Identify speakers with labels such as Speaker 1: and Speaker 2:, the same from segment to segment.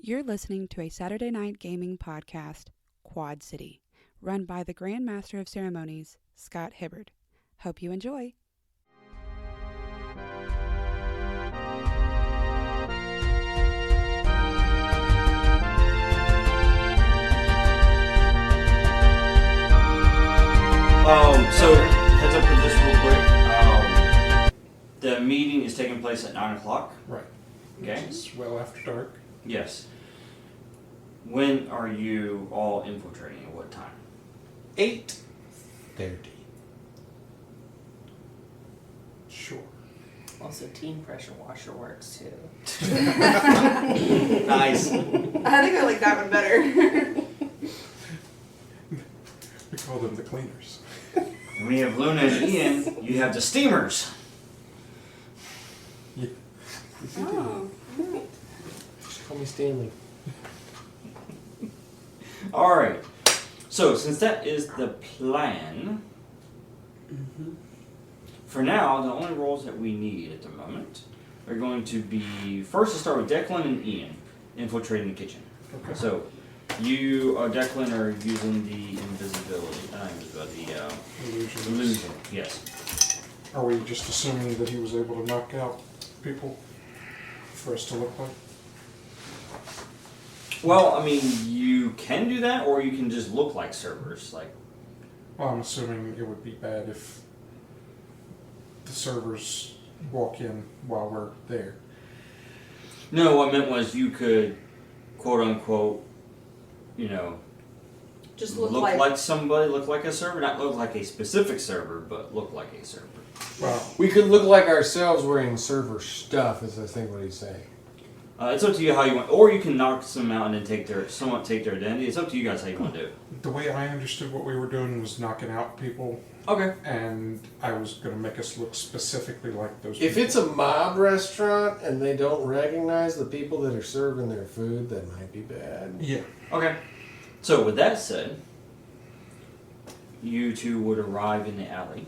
Speaker 1: You're listening to a Saturday night gaming podcast, Quad City, run by the Grand Master of Ceremonies, Scott Hibbard. Hope you enjoy.
Speaker 2: So heads up with this real quick. The meeting is taking place at 9 o'clock.
Speaker 3: Right.
Speaker 2: Okay.
Speaker 3: It's well after dark.
Speaker 2: Yes. When are you all infiltrating? At what time?
Speaker 3: 8:30. Sure.
Speaker 4: Also, team pressure washer works too.
Speaker 2: Nice.
Speaker 5: I think I like that one better.
Speaker 3: We call them the cleaners.
Speaker 2: When you have Luna and Ian, you have the steamers.
Speaker 3: Yeah.
Speaker 5: Oh.
Speaker 6: Just call me Stanley.
Speaker 2: Alright. So, since that is the plan, for now, the only roles that we need at the moment are going to be, first to start with Declan and Ian, infiltrating the kitchen.
Speaker 3: Okay.
Speaker 2: So, you, Declan, are using the illusion. Yes.
Speaker 3: Are we just assuming that he was able to knock out people for us to look like?
Speaker 2: Well, I mean, you can do that, or you can just look like servers. Like,
Speaker 3: Well, I'm assuming it would be bad if the servers walk in while we're there.
Speaker 2: no, what I meant was you could, quote unquote,
Speaker 5: Just
Speaker 2: look
Speaker 5: look
Speaker 2: like somebody, look like a server, not look like a specific server, but look like a server.
Speaker 3: Well,
Speaker 6: We could look like ourselves wearing server stuff, is I think what he's saying.
Speaker 2: It's up to you how you want, or you can knock some out and then take their identity. It's up to you guys how you want to do it.
Speaker 3: the way I understood what we were doing was knocking out people,
Speaker 2: Okay.
Speaker 3: and I was going to make us look specifically like those
Speaker 6: If
Speaker 3: people.
Speaker 6: it's a mob restaurant and they don't recognize the people that are serving their food, that might be bad.
Speaker 3: Yeah.
Speaker 2: Okay. So with that said, you two would arrive in the alley,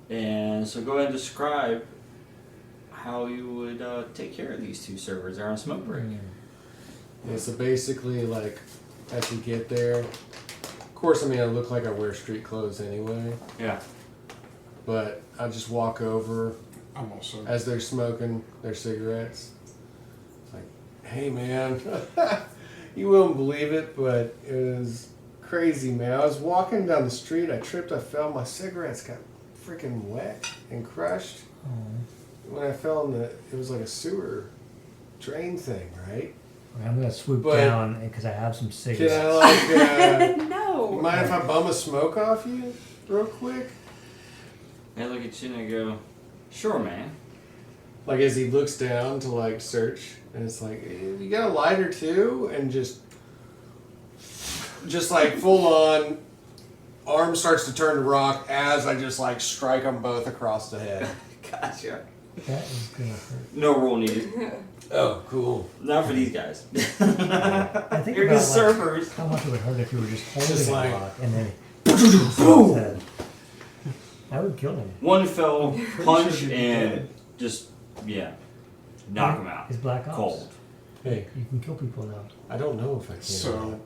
Speaker 2: and so go ahead and describe how you would take care of these two servers. They're on a smoke break.
Speaker 6: Yeah, so basically, like, as you get there, of course, I mean, I look like I wear street clothes anyway,
Speaker 2: Yeah.
Speaker 6: but I just walk over
Speaker 3: I'm also...
Speaker 6: as they're smoking their cigarettes. It's like, hey, man, you won't believe it, but it was crazy, man. I was walking down the street, I tripped, I fell, my cigarettes got freaking wet and crushed. When I fell in it was like a sewer drain thing, right?
Speaker 7: I'm gonna swoop
Speaker 6: But-
Speaker 7: down because I have some
Speaker 6: Can
Speaker 7: cigarettes.
Speaker 6: I,
Speaker 5: No.
Speaker 6: you mind if I bum a smoke off you real quick?
Speaker 2: They look at you and they go, "Sure, man."
Speaker 6: Like, as he looks down to, like, search, and it's like, you got a lighter too? And just like, full on, arm starts to turn to rock as I just, like, strike them both across the head.
Speaker 2: Gotcha.
Speaker 7: That is gonna hurt.
Speaker 2: No roll needed.
Speaker 6: Oh, cool.
Speaker 2: Not for these guys.
Speaker 7: I think
Speaker 2: You're
Speaker 7: about
Speaker 2: just servers.
Speaker 7: how much it would hurt if you were just holding
Speaker 6: Just
Speaker 7: a
Speaker 6: like-
Speaker 7: rock and then boom. That would kill him.
Speaker 2: One fell punch
Speaker 3: sure you'd be
Speaker 2: and
Speaker 3: dead.
Speaker 2: just knock him out.
Speaker 7: It's Black Ops.
Speaker 2: Cold.
Speaker 6: Hey,
Speaker 7: You can kill people now.
Speaker 6: I don't know if I can.
Speaker 3: So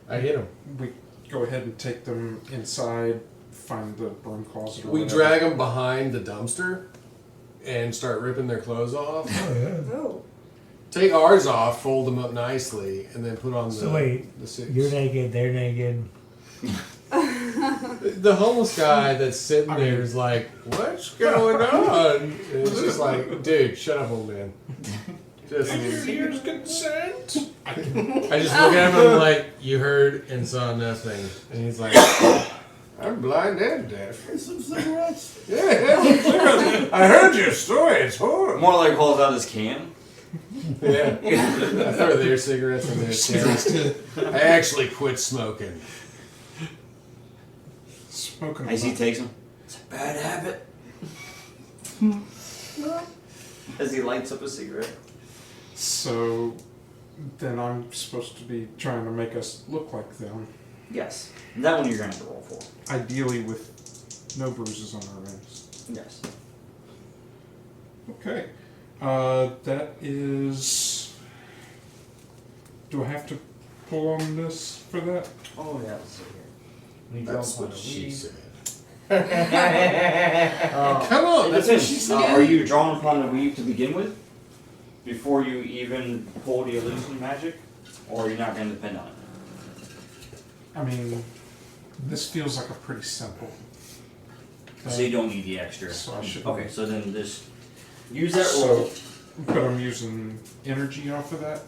Speaker 6: I hit him.
Speaker 3: we go ahead and take them inside, find the broom closet or
Speaker 6: We
Speaker 3: whatever.
Speaker 6: drag them behind the dumpster and start ripping their clothes off.
Speaker 5: Oh.
Speaker 6: Take ours off, fold them up nicely, and then put on the.
Speaker 7: So wait,
Speaker 6: the suits.
Speaker 7: You're naked, they're naked.
Speaker 6: The homeless guy that's sitting there is like, "What's going on?" And it's just like, "Dude, shut up, old man." Just,
Speaker 3: Here's consent.
Speaker 6: I just look at him and I'm like, "You heard and saw nothing," and he's like, "I'm blind and deaf."
Speaker 8: Some cigarettes?
Speaker 6: Yeah, I heard your story. It's horrible.
Speaker 2: More like holds out his can.
Speaker 6: Yeah, I throw their cigarettes in their cigarettes. I actually quit smoking.
Speaker 3: Smoking
Speaker 2: As he
Speaker 3: them.
Speaker 2: takes them, it's a bad habit. As he lights up a cigarette.
Speaker 3: So then I'm supposed to be trying to make us look like them,
Speaker 2: Yes. And that one you're going to have to roll for.
Speaker 3: ideally with no bruises on our wrists.
Speaker 2: Yes.
Speaker 3: Okay. That is Do I have to pull on this for that?
Speaker 2: Oh yeah, let's see here. We
Speaker 6: That's
Speaker 2: draw
Speaker 6: what
Speaker 2: upon a
Speaker 6: she
Speaker 2: lead.
Speaker 6: said.
Speaker 2: Uh,
Speaker 6: Come on,
Speaker 2: It
Speaker 6: that's what she
Speaker 2: depends.
Speaker 6: said.
Speaker 2: Are you drawing upon the weave to begin with, before you even pull the illusion magic, or are you not going to depend on it?
Speaker 3: I mean, this feels like a pretty simple.
Speaker 2: So you don't need the extra.
Speaker 3: So I should.
Speaker 2: Okay, so then just use that
Speaker 3: So,
Speaker 2: roll.
Speaker 3: but I'm using energy off of that.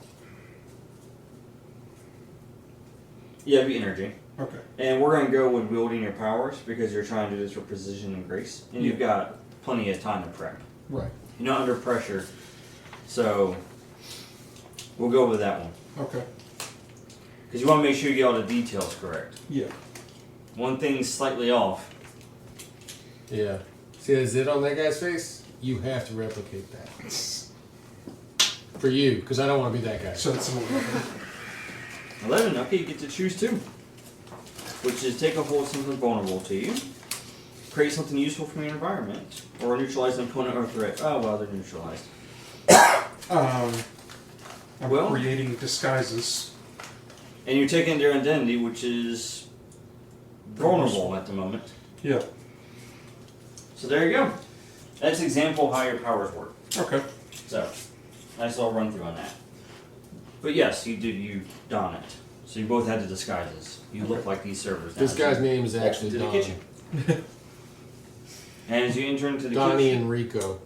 Speaker 2: Yeah, it'd be energy.
Speaker 3: Okay.
Speaker 2: And we're going to go with wielding your powers because you're trying to do this for precision and grace. And you've got plenty of time to prep.
Speaker 3: Right.
Speaker 2: You're not under pressure. So we'll go with that one.
Speaker 3: Okay.
Speaker 2: Because you want to make sure you get all the details correct.
Speaker 3: Yeah.
Speaker 2: One thing's slightly off.
Speaker 6: Yeah. See that zit on that guy's face? You have to replicate that. For you, because I don't want to be that guy.
Speaker 3: So it's an 11.
Speaker 2: 11, okay, you get to choose two. Which is take a hold of something vulnerable to you, create something useful from your environment, or neutralize an opponent or threat. Oh, well, they're neutralized.
Speaker 3: I'm
Speaker 2: Well-
Speaker 3: creating disguises.
Speaker 2: And you're taking their identity, which is vulnerable at the moment.
Speaker 3: Yeah.
Speaker 2: So there you go. That's example how your powers work.
Speaker 3: Okay.
Speaker 2: So, nice little run through on that. But yes, you don it. So you both had the disguises. You look like these servers now.
Speaker 6: This guy's
Speaker 2: As you
Speaker 6: name is
Speaker 2: walk
Speaker 6: actually
Speaker 2: into the
Speaker 6: Don.
Speaker 2: kitchen. And as you enter into the
Speaker 6: Donnie
Speaker 2: kitchen,
Speaker 6: and Rico.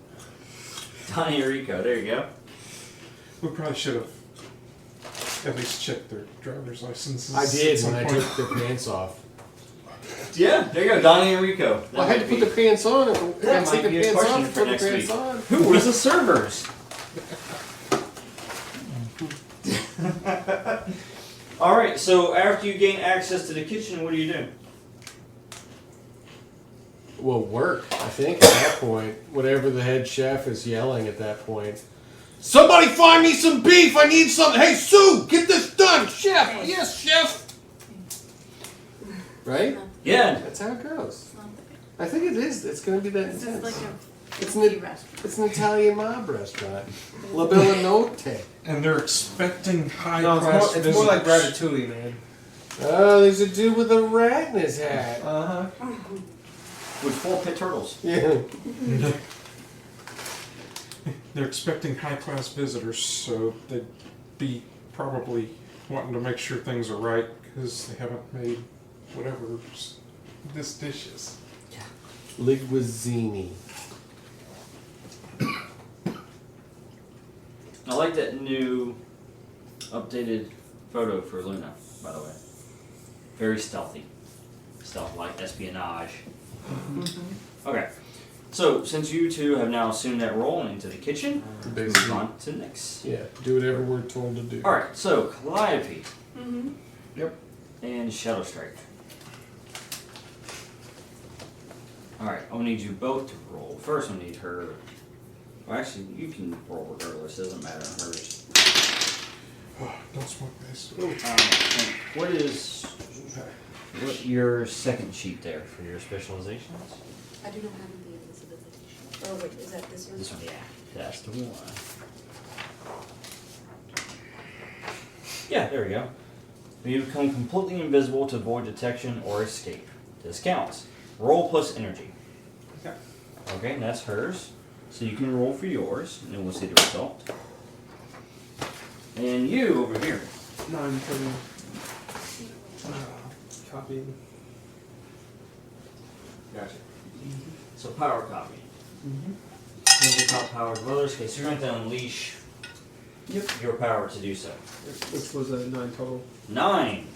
Speaker 2: Donnie and Rico, there you go.
Speaker 3: We probably should have at least checked their driver's licenses.
Speaker 6: I did
Speaker 3: at some
Speaker 6: when I
Speaker 3: point.
Speaker 6: took their pants off.
Speaker 2: Yeah, there you go, Donnie and Rico.
Speaker 6: Well, I had to put the pants on. If I
Speaker 2: That
Speaker 6: take
Speaker 2: might
Speaker 6: the
Speaker 2: be a
Speaker 6: pants
Speaker 2: question
Speaker 6: off,
Speaker 2: for
Speaker 6: put the
Speaker 2: next
Speaker 6: pants
Speaker 2: week.
Speaker 6: on.
Speaker 2: Who was the servers? Alright, so after you gain access to the kitchen, what do you do?
Speaker 6: Well, work, I think, at that point. Whatever the head chef is yelling at that point. Somebody find me some beef! I need something! Hey, Sue! Get this done! Chef! Yes, chef! Right?
Speaker 2: Yeah.
Speaker 6: That's how it goes. I think it is. It's going to be that
Speaker 8: This
Speaker 6: intense.
Speaker 8: is like a
Speaker 6: It's
Speaker 8: fancy
Speaker 6: an,
Speaker 8: restaurant.
Speaker 6: it's an Italian mob restaurant. La Bella Notte.
Speaker 3: And they're expecting high
Speaker 9: No,
Speaker 3: class
Speaker 9: it's more like
Speaker 3: visitors.
Speaker 9: Ratatouille, man.
Speaker 6: Oh, there's a dude with a rat in his hat.
Speaker 9: Uh-huh.
Speaker 2: With 4 pit turtles.
Speaker 6: Yeah.
Speaker 3: They're expecting high class visitors, so they'd be probably wanting to make sure things are right because they haven't made whatever this dish is.
Speaker 6: Linguizzini.
Speaker 2: I like that new updated photo for Luna, by the way. Very stealthy. Stealth-like espionage. Okay. So, since you two have now assumed that role into the kitchen, move
Speaker 6: Basically.
Speaker 2: on to next.
Speaker 6: Yeah, do whatever we're told to do.
Speaker 2: Alright, so Calliope
Speaker 5: Mm-hmm.
Speaker 6: Yep.
Speaker 2: and Shadow Strike. Alright, I'll need you both to roll. First, I'll need her. Well, actually, you can roll regardless, it doesn't matter on hers.
Speaker 3: Oh, don't smoke this.
Speaker 2: What is your second sheet there for your specializations?
Speaker 8: I do not have the invisibility sheet. Oh wait, is that this one?
Speaker 2: This one, yeah. That's the one. Yeah, there we go. You become completely invisible to avoid detection or escape. This counts. Roll plus energy.
Speaker 9: Okay.
Speaker 2: Okay, and that's hers. So you can roll for yours, and then we'll see the result. And you over here.
Speaker 9: No, I'm putting copy.
Speaker 2: Gotcha. So power copy.
Speaker 9: Mm-hmm.
Speaker 2: Never top powered of others. Okay, so you're going to unleash your power to do so.
Speaker 9: Which was a 9 total.
Speaker 2: 9.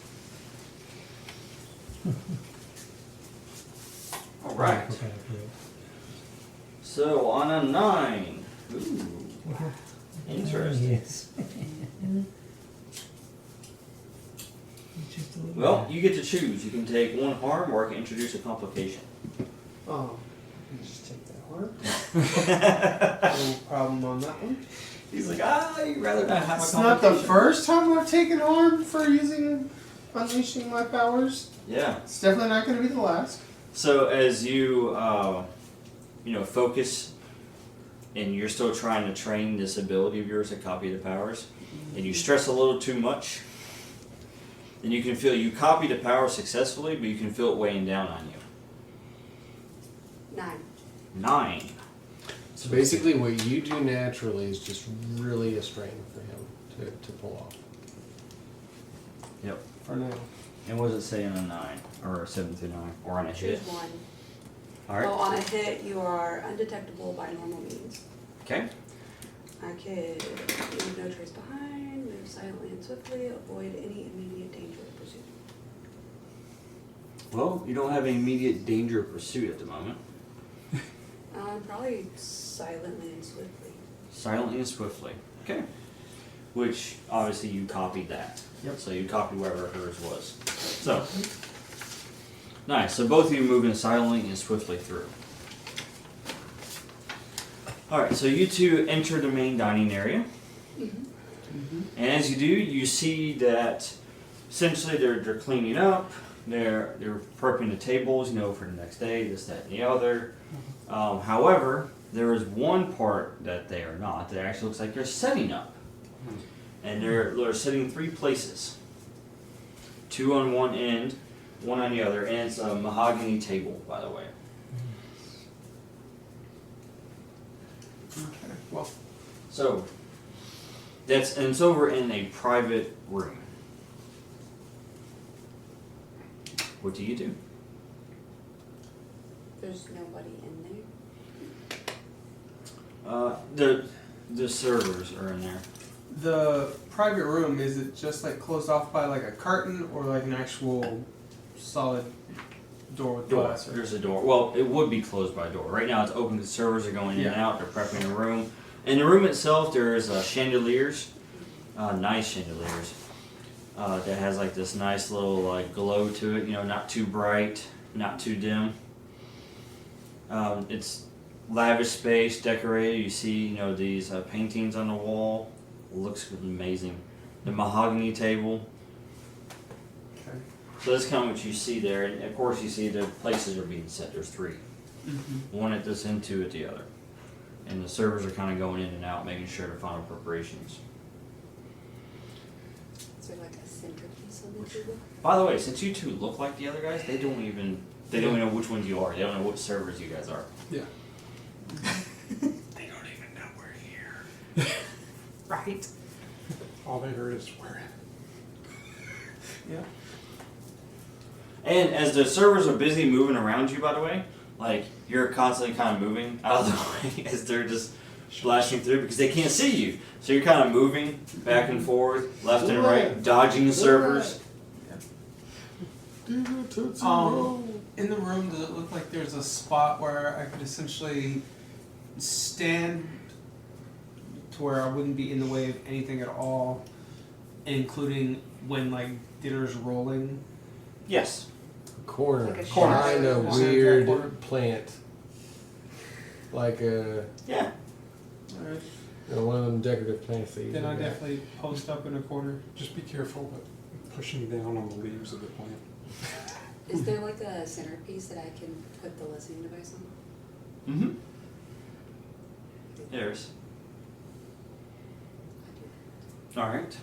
Speaker 2: All right.
Speaker 7: Okay, okay.
Speaker 2: So on a 9. Ooh. Interesting.
Speaker 7: Yes. Just a little
Speaker 2: Well,
Speaker 7: bit.
Speaker 2: you get to choose. You can take one harm, or I can introduce a complication.
Speaker 9: Oh, you just take that one. No problem on that one.
Speaker 2: He's like, you'd rather not have
Speaker 9: It's
Speaker 2: a
Speaker 9: not the
Speaker 2: complication.
Speaker 9: first time I've taken harm for unleashing my powers.
Speaker 2: Yeah.
Speaker 9: It's definitely not going to be the last.
Speaker 2: So as you, focus and you're still trying to train this ability of yours to copy the powers, and you stress a little too much, then you can feel you copy the power successfully, but you can feel it weighing down on you.
Speaker 8: 9.
Speaker 2: 9.
Speaker 6: So basically, what you do naturally is just really a strain for him to pull off.
Speaker 2: Yep.
Speaker 9: For now.
Speaker 2: And what does it say on a 9? Or a 7 through 9? Or on a hit?
Speaker 8: Choose 1.
Speaker 2: Alright.
Speaker 8: Oh, on a hit, you are undetectable by normal means.
Speaker 2: Okay.
Speaker 8: I could leave no trace behind, move silently and swiftly, avoid any immediate danger or pursuit.
Speaker 2: Well, you don't have any immediate danger of pursuit at the moment.
Speaker 8: Probably silently and swiftly.
Speaker 2: Silently and swiftly. Okay. Which, obviously, you copied that.
Speaker 9: Yep.
Speaker 2: So you copied wherever hers was. So, nice. So both of you moving silently and swiftly through. Alright, so you two enter the main dining area. And as you do, you see that essentially they're cleaning up, they're prepping the tables, for the next day, this, that, and the other. However, there is one part that they are not. That actually looks like they're setting up. And they're sitting 3 places. 2 on one end, 1 on the other, and it's a mahogany table, by the way.
Speaker 9: Okay. Well,
Speaker 2: So, it's over in a private room. What do you do?
Speaker 8: There's nobody in there.
Speaker 2: The servers are in there.
Speaker 9: the private room, is it just like closed off by like a curtain or like an actual solid door with
Speaker 2: Door.
Speaker 9: glass? Or...
Speaker 2: There's a door. Well, it would be closed by a door. Right now it's open because servers are going in and out. They're prepping the room. In the room itself, there's chandeliers, nice chandeliers, that has like this nice little like glow to it. Not too bright, not too dim. It's lavish space, decorated. You see, these paintings on the wall. Looks amazing. The mahogany table.
Speaker 9: Okay.
Speaker 2: So that's kind of what you see there. And of course, you see the places are being set. There's 3.
Speaker 9: Mm-hmm.
Speaker 2: One at this end, 2 at the other. And the servers are kind of going in and out, making sure to final preparations.
Speaker 8: Is there like a centerpiece on the table?
Speaker 2: By the way, since you 2 look like the other guys, they don't even know which ones you are. They don't know what servers you guys are.
Speaker 9: Yeah.
Speaker 3: They don't even know we're here.
Speaker 5: Right.
Speaker 3: All they heard is we're in.
Speaker 9: Yeah.
Speaker 2: And as the servers are busy moving around you, by the way, like you're constantly kind of moving out of the way as they're just splashing through because they can't see you. So you're kind of moving back and forth, left and right, dodging the servers.
Speaker 9: In the room, does it look like there's a spot where I could essentially stand to where I wouldn't be in the way of anything at all, including when like dinner's rolling?
Speaker 2: Yes.
Speaker 6: Corner.
Speaker 8: Like a
Speaker 6: Behind a
Speaker 9: shadow.
Speaker 6: weird
Speaker 9: Corner.
Speaker 6: plant. Like a
Speaker 2: Yeah.
Speaker 9: Alright.
Speaker 6: one of them decorative plants that you
Speaker 9: Then I
Speaker 6: got.
Speaker 9: definitely post up in a corner.
Speaker 3: Just be careful with pushing down on the leaves of the plant.
Speaker 8: Is there like a centerpiece that I can put the listening device on?
Speaker 2: Mm-hmm. There's.
Speaker 8: I do.
Speaker 2: Alright.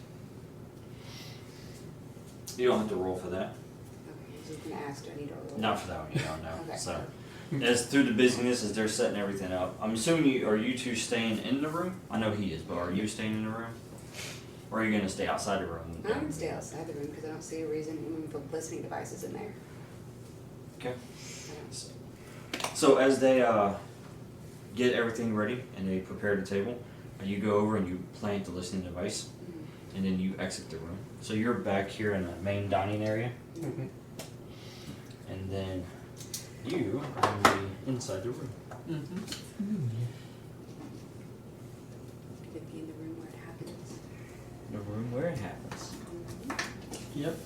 Speaker 2: You don't have to roll for that.
Speaker 8: Okay, I was just gonna ask, do I need to roll?
Speaker 2: Not for that one, you don't know.
Speaker 8: Okay.
Speaker 2: So, as through the busyness, as they're setting everything up, I'm assuming are you 2 staying in the room? I know he is, but are you staying in the room? Or are you going to stay outside the room?
Speaker 8: I'm gonna stay outside the room because I don't see a reason even for listening devices in there.
Speaker 2: Okay.
Speaker 8: I don't.
Speaker 2: So as they get everything ready and they prepare the table, you go over and you plant the listening device, and then you exit the room. So you're back here in the main dining area,
Speaker 3: Mm-hmm.
Speaker 2: and then you are going to be inside the room.
Speaker 9: Mm-hmm.
Speaker 8: Could it be in the room where it happens?
Speaker 2: The room where it happens.
Speaker 9: Yep.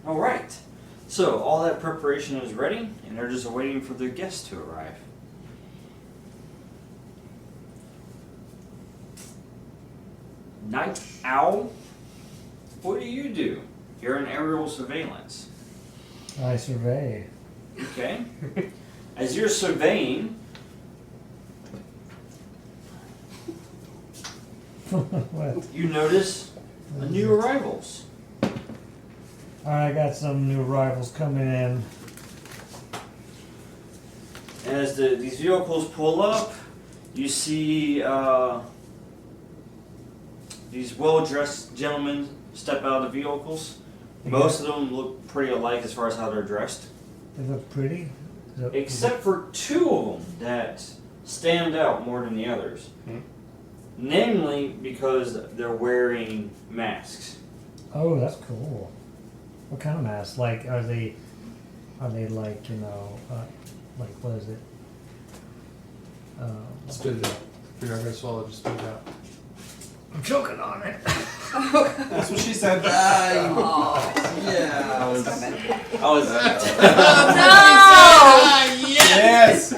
Speaker 2: All right. So all that preparation is ready, and they're just waiting for their guests to arrive. Night Owl, what do you do? You're in aerial surveillance.
Speaker 7: I survey.
Speaker 2: Okay. As you're surveying,
Speaker 7: What?
Speaker 2: you notice new arrivals.
Speaker 7: I got some new arrivals coming in.
Speaker 2: As these vehicles pull up, you see these well-dressed gentlemen step out of the vehicles. Most of them look pretty alike as far as how they're dressed.
Speaker 7: They look pretty.
Speaker 2: Except for two of them that stand out more than the others. Namely because they're wearing masks.
Speaker 7: Oh, that's cool. What kind of masks? Like, are they like, you know, like, what is it?
Speaker 6: Spit it out. If you're not gonna swallow, just spit it out.
Speaker 7: I'm choking on it.
Speaker 9: That's what she said.
Speaker 2: Yeah. I was
Speaker 6: Yes!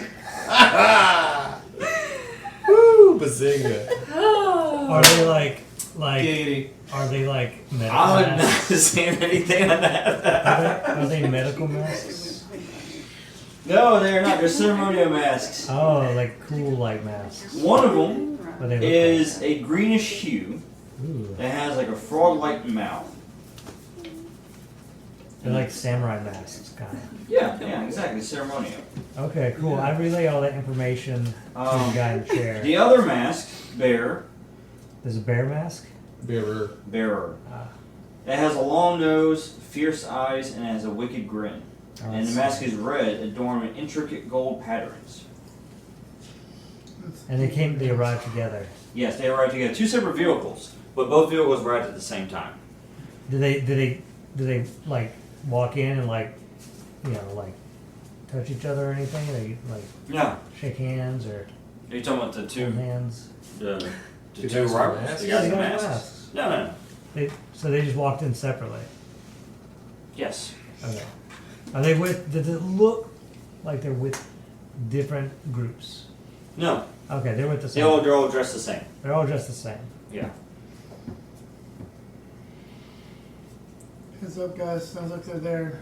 Speaker 6: Woo! Bazinga.
Speaker 7: Are they like,
Speaker 9: Giggity.
Speaker 7: are they like medical
Speaker 2: I'm not
Speaker 7: masks?
Speaker 2: saying anything on that.
Speaker 7: Are they medical masks?
Speaker 2: No, they're not. They're ceremonial masks.
Speaker 7: Oh, like cool like masks.
Speaker 2: One of them
Speaker 7: What they look
Speaker 2: is a greenish hue
Speaker 7: like. Ooh.
Speaker 2: that has like a frog-like mouth.
Speaker 7: They're like samurai masks, kind of.
Speaker 2: Yeah, exactly. Ceremonial.
Speaker 7: Okay, cool. I relay all that information to the guy in the chair.
Speaker 2: The other mask, bearer,
Speaker 7: There's a bear mask?
Speaker 2: bearer.
Speaker 7: Ah.
Speaker 2: It has a long nose, fierce eyes, and it has a wicked grin.
Speaker 7: Oh,
Speaker 2: And the mask is red, adorned with intricate gold patterns.
Speaker 7: And they arrived together.
Speaker 2: Yes, they arrived together. Two separate vehicles, but both vehicles arrived at the same time.
Speaker 7: Did they like walk in and like, you know, like touch each other or anything? They like
Speaker 2: Yeah.
Speaker 7: shake hands or
Speaker 2: Are you talking about the
Speaker 7: hold
Speaker 2: two?
Speaker 7: hands?
Speaker 2: The
Speaker 6: Two
Speaker 2: two
Speaker 6: guys with
Speaker 2: arrivals?
Speaker 6: masks?
Speaker 2: The guys
Speaker 7: Yeah,
Speaker 2: with
Speaker 7: they got
Speaker 2: masks. No.
Speaker 7: So they just walked in separately.
Speaker 2: Yes.
Speaker 7: Okay. Are they with? Does it look like they're with different groups?
Speaker 2: No.
Speaker 7: Okay, they're with the same.
Speaker 2: They're all dressed the same.
Speaker 7: They're all just the same.
Speaker 2: Yeah.
Speaker 10: Heads up, guys. Sounds like they're there.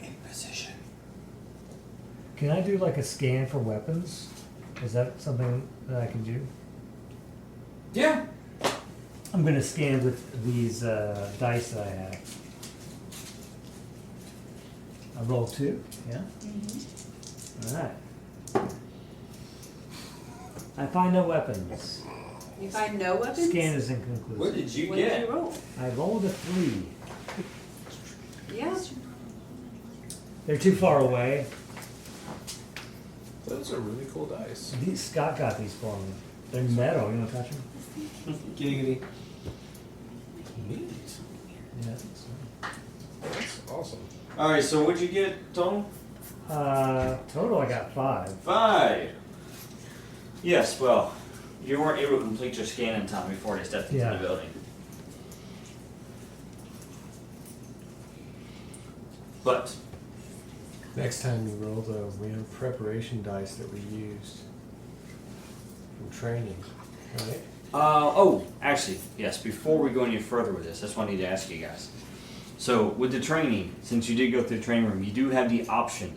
Speaker 9: In position.
Speaker 7: Can I do like a scan for weapons? Is that something that I can do?
Speaker 2: Yeah.
Speaker 7: I'm gonna scan with these dice that I have. I roll 2, yeah? Alright. I find no weapons.
Speaker 8: You find no weapons?
Speaker 7: Scan is inconclusive.
Speaker 2: What did you
Speaker 8: What
Speaker 2: get?
Speaker 8: did you roll?
Speaker 7: I rolled a 3.
Speaker 8: Yeah.
Speaker 7: They're too far away.
Speaker 6: Those are really cool dice.
Speaker 7: Scott got these for me. They're metal. You wanna touch them?
Speaker 9: Giggity.
Speaker 6: Neat.
Speaker 7: Yeah.
Speaker 6: That's awesome.
Speaker 2: All right. So what'd you get, total?
Speaker 7: Total I got 5.
Speaker 2: 5. Yes. Well, you weren't able to complete your scan in time before they stepped into
Speaker 7: Yeah.
Speaker 2: the building. But
Speaker 6: Next time we roll, though, we have preparation dice that we used from training, right?
Speaker 2: actually, yes. Before we go any further with this, that's what I need to ask you guys. So, with the training, since you did go through the training room, you do have the option.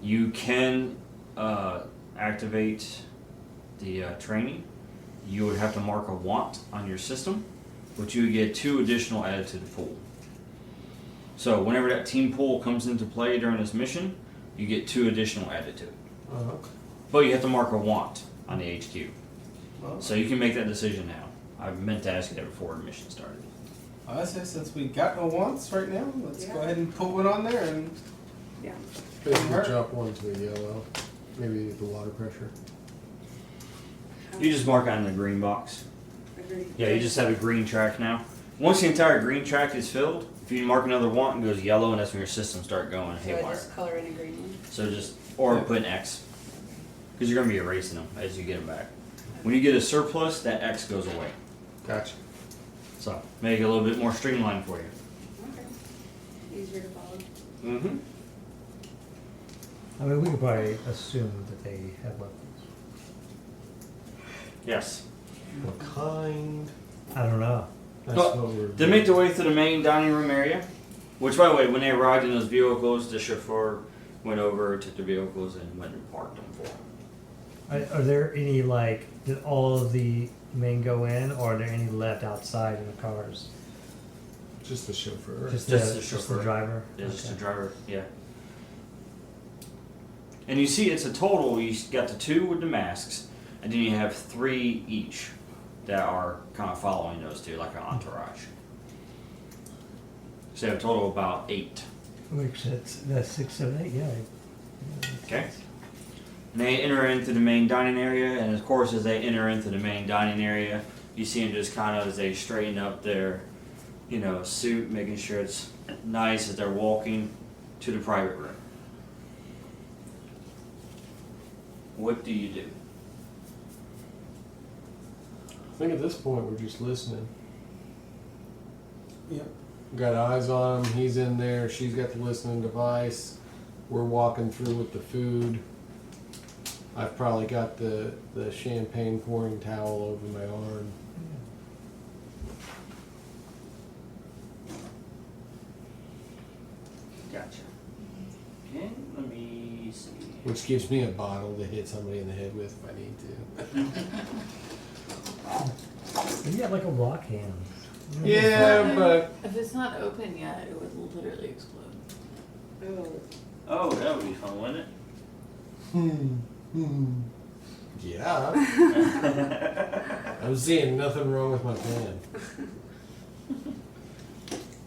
Speaker 2: You can activate the training. You would have to mark a want on your system, but you would get 2 additional added to the pool. So, whenever that team pool comes into play during this mission, you get 2 additional added to it.
Speaker 6: Uh-huh.
Speaker 2: But you have to mark a want on the HQ.
Speaker 9: Well,
Speaker 2: So you can make that decision now. I meant to ask you that before the mission started.
Speaker 9: I say since we got no wants right now, let's go ahead and put one on there and
Speaker 8: Yeah.
Speaker 6: Basically
Speaker 9: Alright.
Speaker 6: drop one to the yellow. Maybe the water pressure.
Speaker 2: You just mark it on the green box.
Speaker 8: Agreed.
Speaker 2: Yeah, you just have a green track now. Once the entire green track is filled, if you mark another want, it goes yellow, and that's when your system start going
Speaker 8: So I
Speaker 2: haywire.
Speaker 8: just color in a green one.
Speaker 2: So just, or put an X. Because you're going to be erasing them as you get them back. When you get a surplus, that X goes away.
Speaker 6: Gotcha.
Speaker 2: So, make it a little bit more streamlined for you.
Speaker 8: Okay. Easier to follow.
Speaker 2: Mm-hmm.
Speaker 7: I mean, we could probably assume that they have weapons.
Speaker 2: Yes.
Speaker 6: What kind?
Speaker 7: I don't know.
Speaker 6: That's
Speaker 2: Well,
Speaker 6: what we're
Speaker 2: They make their way through the main dining room area, which, by the way, when they arrived in those vehicles, the chauffeur went over, took the vehicles, and went and parked them for them.
Speaker 7: Are there any, like, did all of the men go in, or are there any left outside in the cars?
Speaker 6: just the chauffeur.
Speaker 2: Just the
Speaker 7: Just the
Speaker 2: chauffeur.
Speaker 7: driver?
Speaker 2: Yeah, just
Speaker 7: Okay.
Speaker 2: the driver, yeah. And you see it's a total, you got the 2 with the masks, and then you have 3 each that are kind of following those 2, like an entourage. So you have a total of about 8.
Speaker 7: Which, that's 6, 7, 8, yeah.
Speaker 2: Okay. And they enter into the main dining area, and of course, as they enter into the main dining area, you see them just kind of as they straighten up their, suit, making sure it's nice as they're walking to the private room. What do you do?
Speaker 6: I think at this point we're just listening.
Speaker 9: Yep.
Speaker 6: Got eyes on him. He's in there. She's got the listening device. We're walking through with the food. I've probably got the champagne pouring towel over my arm.
Speaker 2: Gotcha. Okay, let me see.
Speaker 6: Which gives me a bottle to hit somebody in the head with if I need to.
Speaker 7: You got like a rock hand.
Speaker 6: Yeah, but
Speaker 4: If it's not open yet, it would literally explode.
Speaker 8: Oh.
Speaker 2: Oh, that would be fun, wouldn't
Speaker 6: yeah. I'm seeing nothing wrong with my plan.
Speaker 2: it?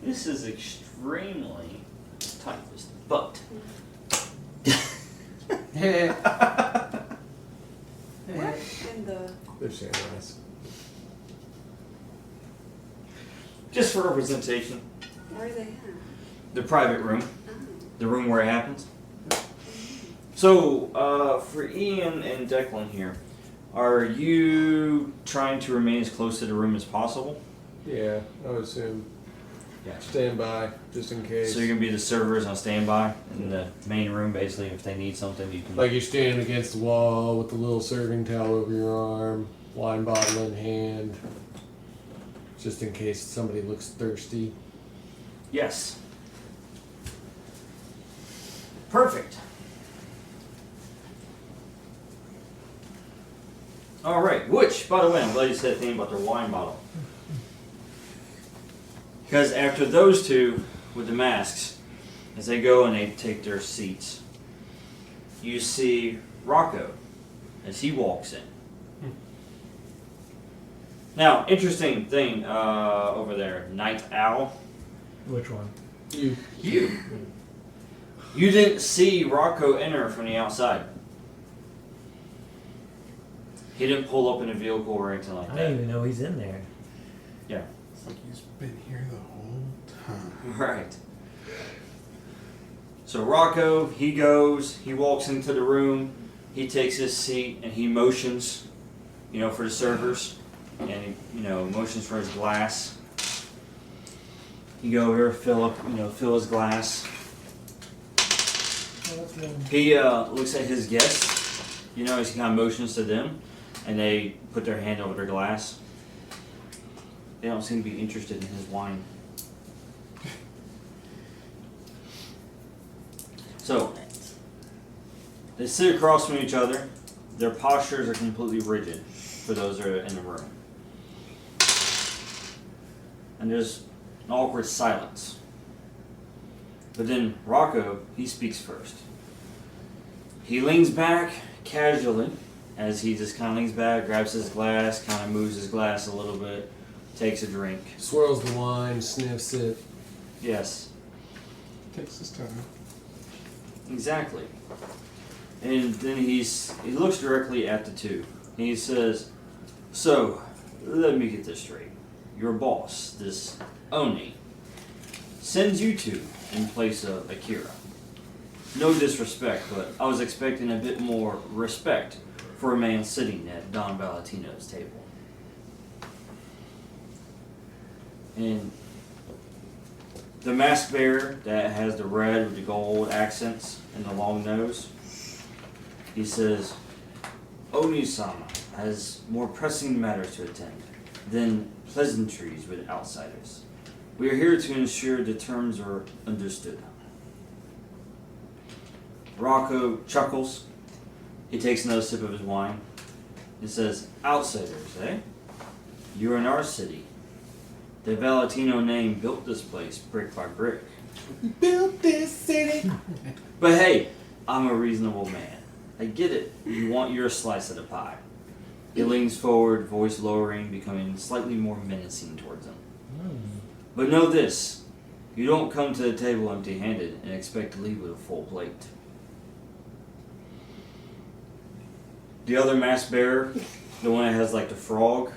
Speaker 2: This is extremely tight-fisted, but
Speaker 8: What in the...
Speaker 6: They're samurais.
Speaker 2: just for representation,
Speaker 8: Where are they at?
Speaker 2: the private room,
Speaker 8: Oh.
Speaker 2: the room where it happens. So, for Ian and Declan here, are you trying to remain as close to the room as possible?
Speaker 6: Yeah, I would assume.
Speaker 2: Yeah.
Speaker 6: Stand by, just in case.
Speaker 2: So you're gonna be the servers on standby in the main room, basically. If they need something, you can.
Speaker 6: Like you're standing against the wall with the little serving towel over your arm, wine bottle in hand, just in case somebody looks thirsty.
Speaker 2: Yes. Perfect. All right. Which, by the way, I'm glad you said the thing about their wine bottle. Because after those 2 with the masks, as they go and they take their seats, you see Rocco as he walks in. Now, interesting thing over there, Night Owl.
Speaker 7: Which one?
Speaker 6: You.
Speaker 2: You didn't see Rocco enter from the outside. He didn't pull up in a vehicle or anything like
Speaker 7: I
Speaker 2: that.
Speaker 7: didn't even know he's in there.
Speaker 2: Yeah.
Speaker 3: It's like he's been here the whole time.
Speaker 2: Right. So Rocco, he goes, he walks into the room, he takes his seat, and he motions, for the servers, and he, motions for his glass. You go over, fill his glass. He looks at his guests, he kind of motions to them, and they put their hand over their glass. They don't seem to be interested in his wine. So, they sit across from each other. Their postures are completely rigid for those that are in the room. And there's an awkward silence. But then Rocco, he speaks first. He leans back casually as he just kind of leans back, grabs his glass, kind of moves his glass a little bit, takes a drink.
Speaker 6: Swirls the wine, sniffs it.
Speaker 2: Yes.
Speaker 3: Takes his time.
Speaker 2: Exactly. And then he looks directly at the 2. And he says, "So, let me get this straight. Your boss, this Oni, sends you 2 in place of Akira. No disrespect, but I was expecting a bit more respect for a man sitting at Don Valentino's table." And the mask bearer that has the red with the gold accents and the long nose, he says, "Oni-sama has more pressing matters to attend. Then pleasantries with outsiders. We are here to ensure the terms are understood. Rocco chuckles. He takes another sip of his wine and says, outsiders, eh? You're in our city. The Valentino name built this place brick by brick.
Speaker 6: Built this city.
Speaker 2: But hey, I'm a reasonable man. I get it. You want your slice of the pie. He leans forward, voice lowering, becoming slightly more menacing towards him. But know this. You don't come to the table empty-handed and expect to leave with a full plate. The other mask bearer, the one that has like the frog,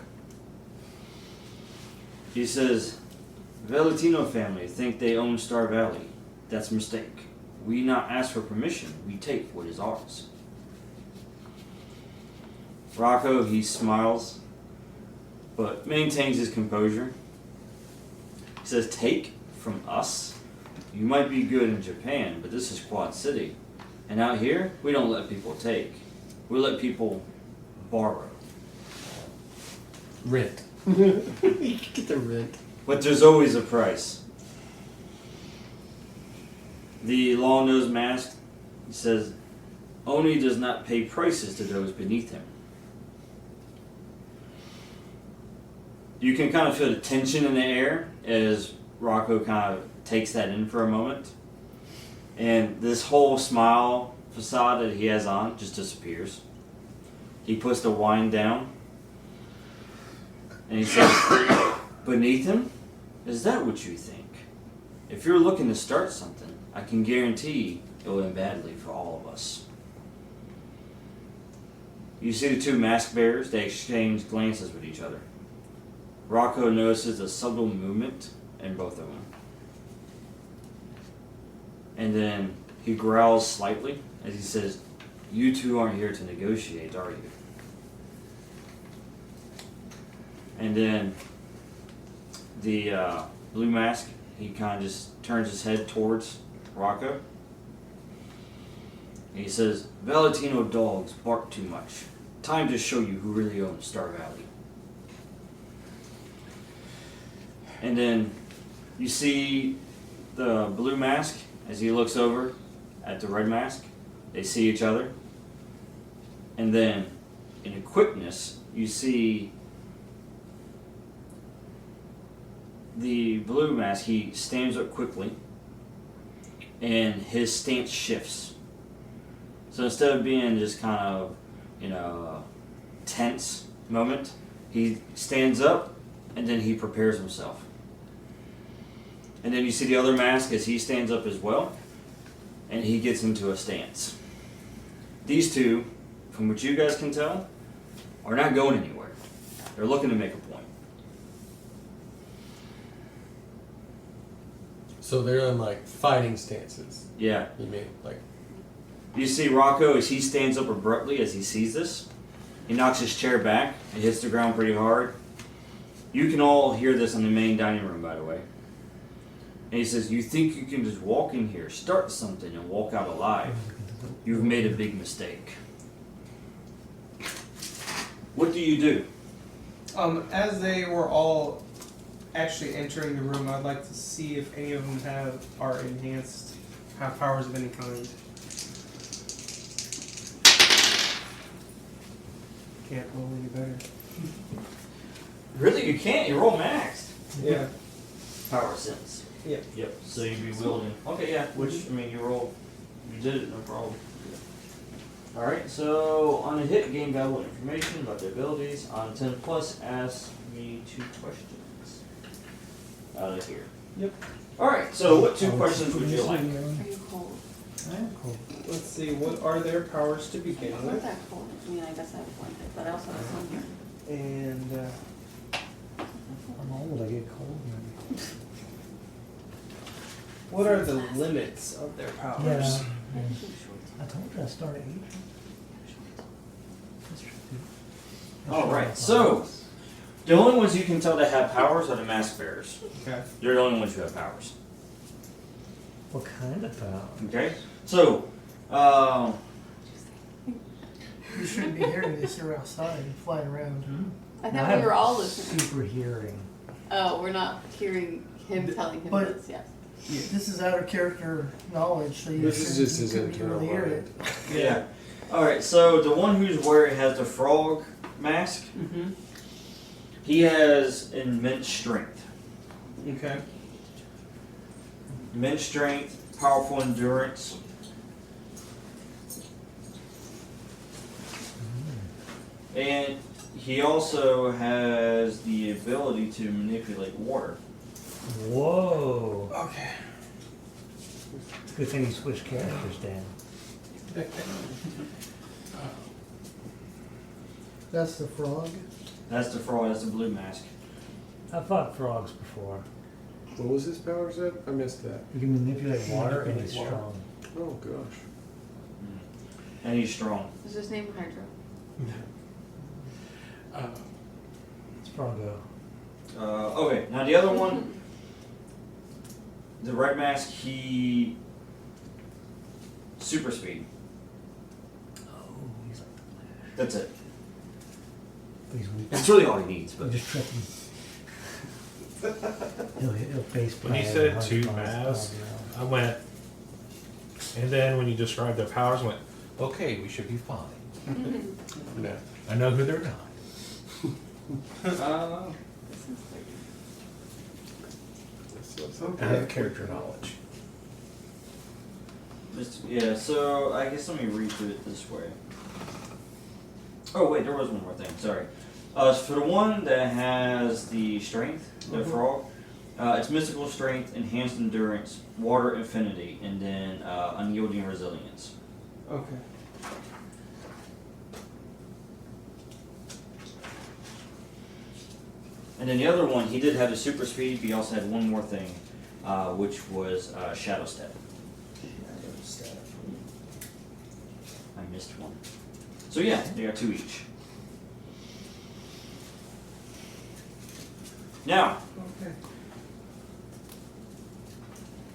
Speaker 2: he says, Valentino family think they own Star Valley. That's a mistake. We not ask for permission, we take what is ours. Rocco, he smiles, but maintains his composure. He says, take from us? You might be good in Japan, but this is Quad City. And out here, we don't let people take. We let people borrow.
Speaker 6: Rent. You get the rent.
Speaker 2: But there's always a price. The long-nosed mask says, Oni does not pay prices to those beneath him. You can kind of feel the tension in the air as Rocco kind of takes that in for a moment. And this whole smile facade that he has on just disappears. He puts the wine down. And he says, beneath him? Is that what you think? If you're looking to start something, I can guarantee it will end badly for all of us. You see the two mask bearers, they exchange glances with each other. Rocco notices a subtle movement in both of them. And then he growls slightly as he says, you two aren't here to negotiate, are you? And then the blue mask, he kind of just turns his head towards Rocco. And he says, Valentino dogs bark too much. Time to show you who really owns Star Valley. And then you see the blue mask as he looks over at the red mask. They see each other. And then in a quickness, you see the blue mask, he stands up quickly and his stance shifts. So instead of being just kind of, tense moment, he stands up and then he prepares himself. And then you see the other mask as he stands up as well and he gets into a stance. These two, from what you guys can tell, are not going anywhere. They're looking to make a point.
Speaker 6: So they're in like fighting stances.
Speaker 2: Yeah.
Speaker 6: You mean like?
Speaker 2: You see Rocco as he stands up abruptly as he sees this. He knocks his chair back. It hits the ground pretty hard. You can all hear this in the main dining room, by the way. And he says, you think you can just walk in here, start something, and walk out alive? You've made a big mistake. What do you do?
Speaker 9: As they were all actually entering the room, I'd like to see if any of them are enhanced, have powers of any kind. Can't roll any better.
Speaker 2: Really, you can't. You roll maxed.
Speaker 9: Yeah.
Speaker 2: Power sense.
Speaker 9: Yep.
Speaker 2: Yep. So you'd be wielding. Okay, yeah. Which, you roll. You did it, no problem. Alright, so on a hit, gain valuable information about their abilities. On 10 plus, ask me 2 questions. Out of here.
Speaker 9: Yep.
Speaker 2: Alright, so what 2 questions would you like?
Speaker 8: Are you cold?
Speaker 7: I am cool.
Speaker 9: Let's see, what are their powers to begin
Speaker 8: I'm not
Speaker 9: with?
Speaker 8: that cold. I mean, I guess I have one thing, but I also have some here.
Speaker 9: And
Speaker 7: I'm old, I get cold. Man.
Speaker 9: what are the limits of their powers?
Speaker 7: Yeah. I told you I started eating.
Speaker 2: Alright, so the only ones you can tell that have powers are the mask bearers.
Speaker 9: Okay.
Speaker 2: They're the only ones who have powers.
Speaker 7: What kind of power?
Speaker 2: Okay? So,
Speaker 10: You shouldn't be hearing this. You're outside, flying around.
Speaker 11: I
Speaker 7: I
Speaker 11: thought
Speaker 7: have
Speaker 11: we were all listening.
Speaker 7: super hearing.
Speaker 11: Oh, we're not hearing him telling him
Speaker 10: But-
Speaker 11: this, yes.
Speaker 10: This is out of character knowledge, so you
Speaker 6: This is
Speaker 10: shouldn't-
Speaker 6: just his
Speaker 10: you couldn't
Speaker 6: internal
Speaker 10: really hear
Speaker 6: mind.
Speaker 10: it.
Speaker 2: Yeah. Alright, so the one who's wearing has the frog mask.
Speaker 9: Mm-hmm.
Speaker 2: He has immense strength.
Speaker 9: Okay.
Speaker 2: Immense strength, powerful endurance. And he also has the ability to manipulate water.
Speaker 7: Whoa.
Speaker 9: Okay.
Speaker 7: Good thing you switched characters, Dan.
Speaker 10: That's the frog.
Speaker 2: That's the frog, that's the blue mask.
Speaker 7: I fought frogs before.
Speaker 6: What was his power set? I missed that.
Speaker 7: You can manipulate water and he's
Speaker 3: Water.
Speaker 7: strong.
Speaker 6: Oh gosh.
Speaker 2: And he's strong.
Speaker 11: Is his name Hydra?
Speaker 7: It's Frogo.
Speaker 2: Okay, now the other one, the red mask, he super speed.
Speaker 7: Oh, he's like the Flash.
Speaker 2: That's it.
Speaker 7: But he's weak.
Speaker 2: That's really all he needs.
Speaker 7: You
Speaker 2: But
Speaker 7: just trip him. he'll face
Speaker 3: When you
Speaker 7: plant
Speaker 3: said
Speaker 7: 100
Speaker 3: two
Speaker 7: miles
Speaker 3: masks,
Speaker 7: an hour.
Speaker 3: I went, and then when you described their powers, I went, okay, we should be fine.
Speaker 6: No.
Speaker 3: I know who they're not. I have character knowledge.
Speaker 2: yeah, so I guess let me read through it this way. Oh wait, there was one more thing. Sorry. For the one that has the strength, the frog, it's mystical strength, enhanced endurance, water affinity, and then unyielding resilience.
Speaker 9: Okay.
Speaker 2: And then the other one, he did have the super speed, but he also had one more thing, which was shadow step. I missed one. So yeah, they got 2 each. Now,
Speaker 9: Okay.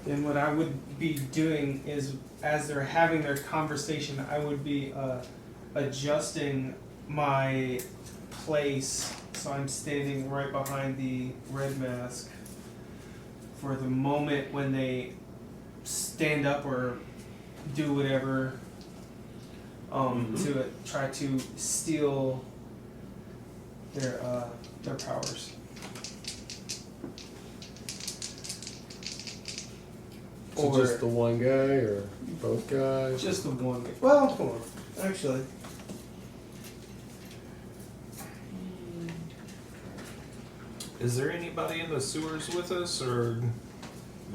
Speaker 9: Then what I would be doing is, as they're having their conversation, I would be adjusting my place so I'm standing right behind the red mask for the moment when they stand up or do whatever to try to steal their powers.
Speaker 6: So
Speaker 9: Or
Speaker 6: just the one guy or both guys?
Speaker 9: just the one. Well, hold on. Actually,
Speaker 3: Is there anybody in the sewers with us, or?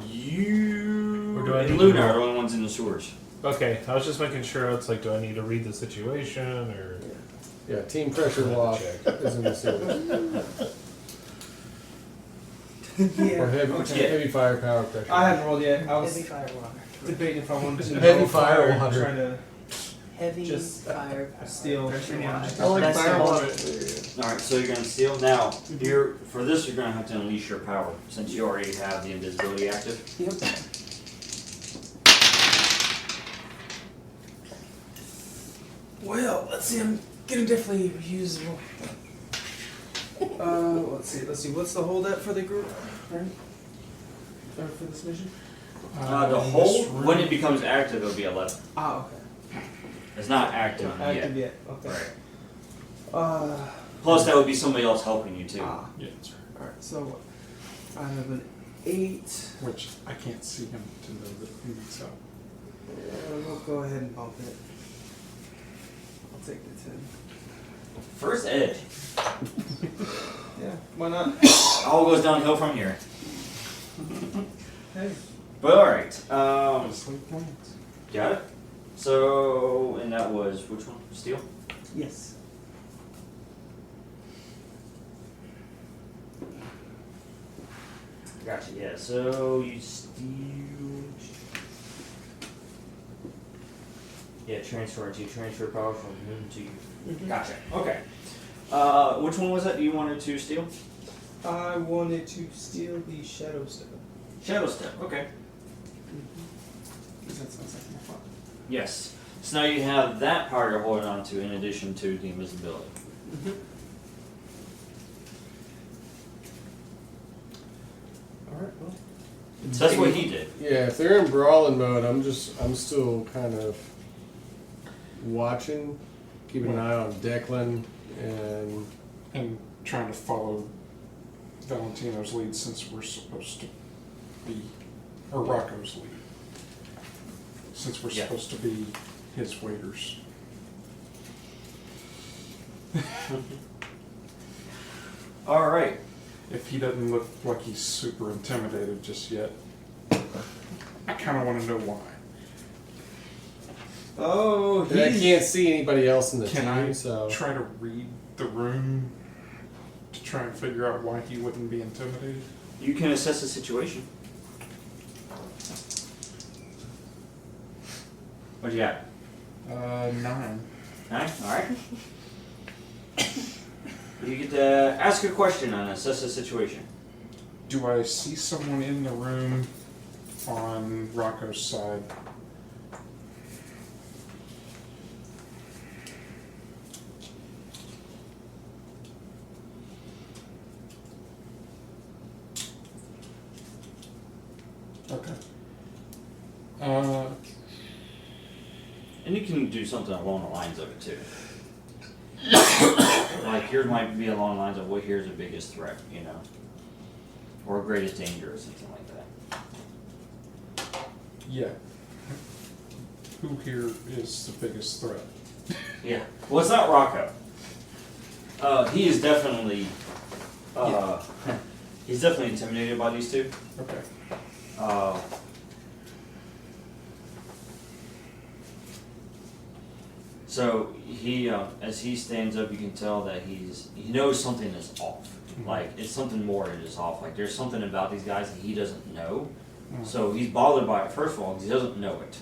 Speaker 2: you
Speaker 3: Or do I
Speaker 2: and
Speaker 3: need
Speaker 2: Luna
Speaker 3: to-
Speaker 2: are the only ones in the sewers.
Speaker 3: Okay, I was just making sure. It's like, do I need to read the situation, or?
Speaker 6: Yeah, team pressure lock is in the sewer.
Speaker 9: yeah.
Speaker 6: Or heavy,
Speaker 9: Okay.
Speaker 6: heavy firepower pressure.
Speaker 9: I haven't rolled yet. I was
Speaker 4: Heavy fire water.
Speaker 9: debating if I wanted to
Speaker 6: Heavy
Speaker 9: roll
Speaker 6: fire
Speaker 9: or
Speaker 6: water.
Speaker 9: try to
Speaker 4: Heavy
Speaker 9: Just
Speaker 4: fire
Speaker 9: steal.
Speaker 4: pressure
Speaker 9: Yeah,
Speaker 4: water.
Speaker 9: just-
Speaker 6: I like
Speaker 4: That's
Speaker 6: fire
Speaker 4: the
Speaker 6: water.
Speaker 2: Alright, so you're gonna steal. Now, for this, you're gonna have to unleash your power, since you already have the invisibility active.
Speaker 9: Yep. Well, let's see. I'm gonna definitely use. Let's see. What's the holdup for the group? Right? Or for this mission?
Speaker 2: The
Speaker 3: in
Speaker 2: whole,
Speaker 3: this
Speaker 2: when it
Speaker 3: room-
Speaker 2: becomes active, it'll be 11.
Speaker 9: Ah, okay.
Speaker 2: It's not active
Speaker 9: Not active
Speaker 2: yet.
Speaker 9: yet. Okay.
Speaker 2: Right. Plus, that would be somebody else helping you too.
Speaker 3: Yeah, that's right.
Speaker 9: All right. So I have an 8.
Speaker 3: Which I can't see him to know that he needs help.
Speaker 9: We'll go ahead and bump it. I'll take the 10.
Speaker 2: First edge.
Speaker 9: Yeah. Why not?
Speaker 2: All goes downhill from here.
Speaker 9: Hey.
Speaker 2: But alright,
Speaker 3: Sleep plans.
Speaker 2: got it? So, and that was, which one? Steel?
Speaker 9: Yes.
Speaker 2: Gotcha, yeah, so you steal. Yeah, transfer power from him to you. Gotcha, okay. Which one was that you wanted to steal?
Speaker 9: I wanted to steal the shadow step.
Speaker 2: Shadow Step, okay.
Speaker 9: That sounds like more fun.
Speaker 2: Yes. So now you have that power you're holding on to in addition to the invisibility. So that's what he did.
Speaker 6: Yeah, if they're in brawling mode, I'm still kind of watching, keeping an eye on Declan
Speaker 3: and trying to follow Valentino's lead since we're supposed to be, or Rocco's lead, since we're supposed to be his waiters.
Speaker 2: All right.
Speaker 3: If he doesn't look like he's super intimidated just yet, I kind of want to know why.
Speaker 2: Oh,
Speaker 6: I can't see anybody else in the
Speaker 3: Can
Speaker 6: team,
Speaker 3: I
Speaker 6: so
Speaker 3: try to read the room to try and figure out why he wouldn't be intimidated?
Speaker 2: You can assess the situation. What you got?
Speaker 3: 9.
Speaker 2: 9? Alright. You get to ask a question and assess the situation.
Speaker 3: Do I see someone in the room on Rocco's side? Okay.
Speaker 2: And you can do something along the lines of it too. Like yours might be along the lines of, well, here's the biggest threat, you know, or greatest danger or something like that.
Speaker 3: Yeah. Who here is the biggest threat?
Speaker 2: Yeah. Well, it's not Rocco. He is definitely, he's definitely intimidated by these two.
Speaker 3: Okay.
Speaker 2: So he, as he stands up, you can tell that he knows something is off.
Speaker 3: Mhm.
Speaker 2: Like it's something more that is off. Like there's something about these guys that he doesn't know.
Speaker 3: Mhm.
Speaker 2: So he's bothered by it first of all because he doesn't know it.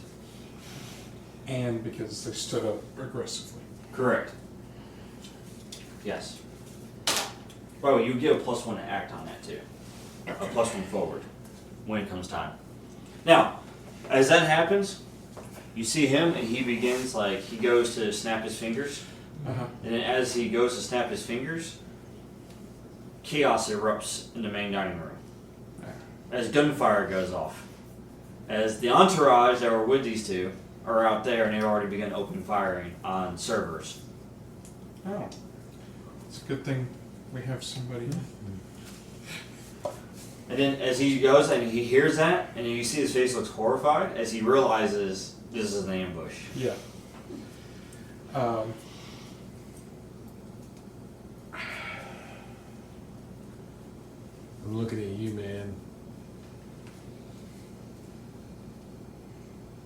Speaker 3: And because they stood up aggressively.
Speaker 2: Correct. Yes. Well, you get a +1 to act on that too. A +1 forward when it comes time. Now, as that happens, you see him and he begins like he goes to snap his fingers.
Speaker 3: Uh-huh.
Speaker 2: And then as he goes to snap his fingers, chaos erupts in the main dining room. As gunfire goes off. As the entourage that were with these two are out there and they've already begun open firing on servers.
Speaker 3: Oh. It's a good thing we have somebody.
Speaker 2: And then as he goes and he hears that, and you see his face looks horrified as he realizes this is an ambush.
Speaker 3: Yeah.
Speaker 6: I'm looking at you, man.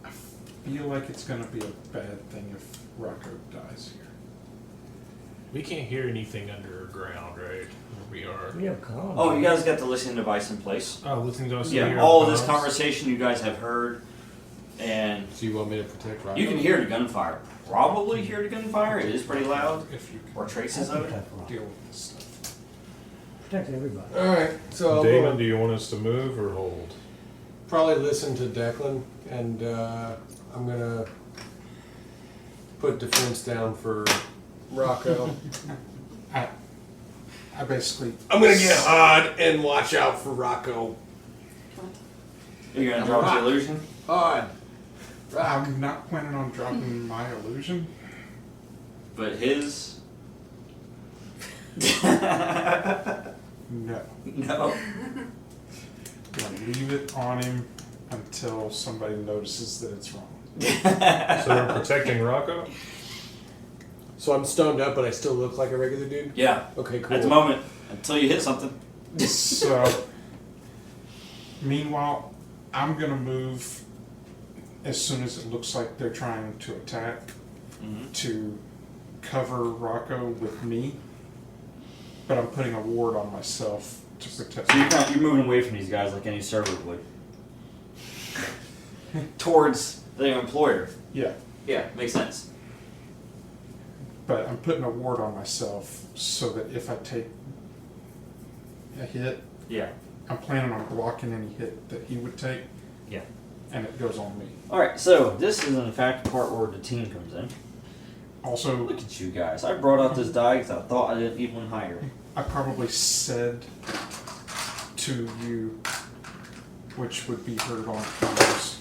Speaker 3: I feel like it's going to be a bad thing if Rocco dies here.
Speaker 12: We can't hear anything underground, right? Where we are.
Speaker 7: We have comms.
Speaker 2: Oh, you guys got the listening device in place?
Speaker 12: Oh, listening to us.
Speaker 2: Yeah, all of this conversation you guys have heard, and
Speaker 6: So you want me to protect Rocco?
Speaker 2: you can hear the gunfire. Probably hear the gunfire. It is pretty loud.
Speaker 3: If you
Speaker 2: Or traces of it.
Speaker 3: deal with this stuff.
Speaker 7: Protect everybody.
Speaker 6: Alright, so
Speaker 12: Damon, do you want us to move or hold?
Speaker 6: probably listen to Declan, and I'm gonna put defense down for Rocco.
Speaker 3: I basically.
Speaker 6: I'm gonna get hard and watch out for Rocco.
Speaker 2: You're gonna drop the illusion?
Speaker 6: Hard.
Speaker 3: I'm not planning on dropping my illusion.
Speaker 2: But his.
Speaker 3: No.
Speaker 2: No.
Speaker 3: I'm gonna leave it on him until somebody notices that it's wrong.
Speaker 12: So we're protecting Rocco?
Speaker 6: So I'm stoned up, but I still look like a regular dude?
Speaker 2: Yeah.
Speaker 6: Okay, cool.
Speaker 2: At the moment, until you hit something.
Speaker 3: So, meanwhile, I'm gonna move as soon as it looks like they're trying to attack to cover Rocco with me, but I'm putting a ward on myself to protect.
Speaker 2: So you're moving away from these guys like any server would. Towards the employer.
Speaker 3: Yeah,
Speaker 2: Yeah, makes sense.
Speaker 3: but I'm putting a ward on myself so that if I take a hit,
Speaker 2: Yeah.
Speaker 3: I'm planning on blocking any hit that he would take,
Speaker 2: Yeah.
Speaker 3: and it goes on me.
Speaker 2: Alright, so this is in fact the part where the team comes in.
Speaker 3: Also,
Speaker 2: Look at you guys. I brought out this die because I thought I didn't even higher.
Speaker 3: I probably said to you which would be heard on cameras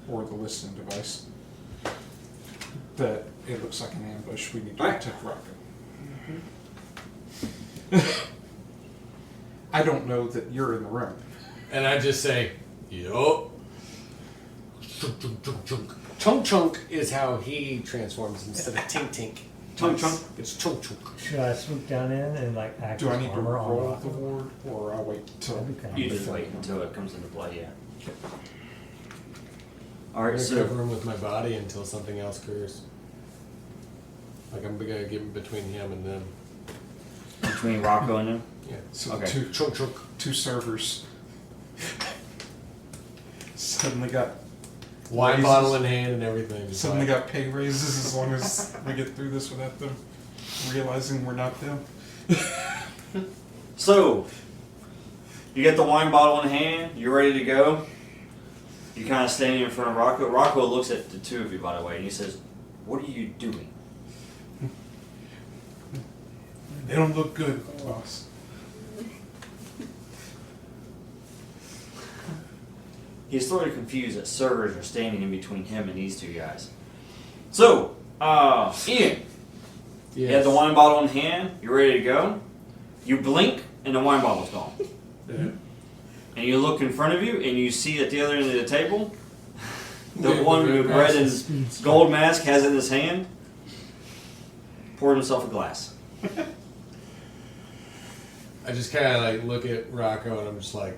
Speaker 3: or the listening device, that it looks like an ambush. We need to protect Rocco. I don't know that you're in the room.
Speaker 6: And I just say, yup. Chunk, chunk, chunk, chunk. Chunk chunk is how he transforms instead of tink tink.
Speaker 2: Chunk chunk.
Speaker 6: It's chunk chunk.
Speaker 7: Should I swoop down in and like act
Speaker 3: Do I
Speaker 7: as
Speaker 3: need to
Speaker 7: armor on
Speaker 3: roll
Speaker 7: Rocco?
Speaker 3: the ward, or I'll wait till
Speaker 7: That'd be kinda
Speaker 2: You
Speaker 7: cool.
Speaker 2: just wait until it comes into play, yeah.
Speaker 6: I'm
Speaker 2: Alright,
Speaker 6: gonna
Speaker 2: so
Speaker 6: cover him with my body until something else occurs. Like I'm gonna get in between him and them.
Speaker 2: between Rocco and him?
Speaker 6: Yeah.
Speaker 3: So
Speaker 2: Okay.
Speaker 3: the
Speaker 6: Chunk chunk.
Speaker 3: two servers suddenly got
Speaker 6: Wine
Speaker 3: raises.
Speaker 6: bottle in hand and everything. Just
Speaker 3: Suddenly
Speaker 6: like,
Speaker 3: got pay raises as long as we get through this without them realizing we're not them.
Speaker 2: So, you get the wine bottle in hand, you're ready to go. You're kind of standing in front of Rocco. Rocco looks at the two of you, by the way, and he says, "What are you doing?"
Speaker 3: They don't look good, boss.
Speaker 2: He's sort of confused that servers are standing in between him and these two guys. So, Ian, you have the wine bottle in hand, you're ready to go. You blink, and the wine bottle's gone.
Speaker 6: Yeah.
Speaker 2: And you look in front of you, and you see at the other end of the table, the one with red and gold mask has in his hand, poured himself a glass.
Speaker 6: I just kind of like look at Rocco and I'm just like,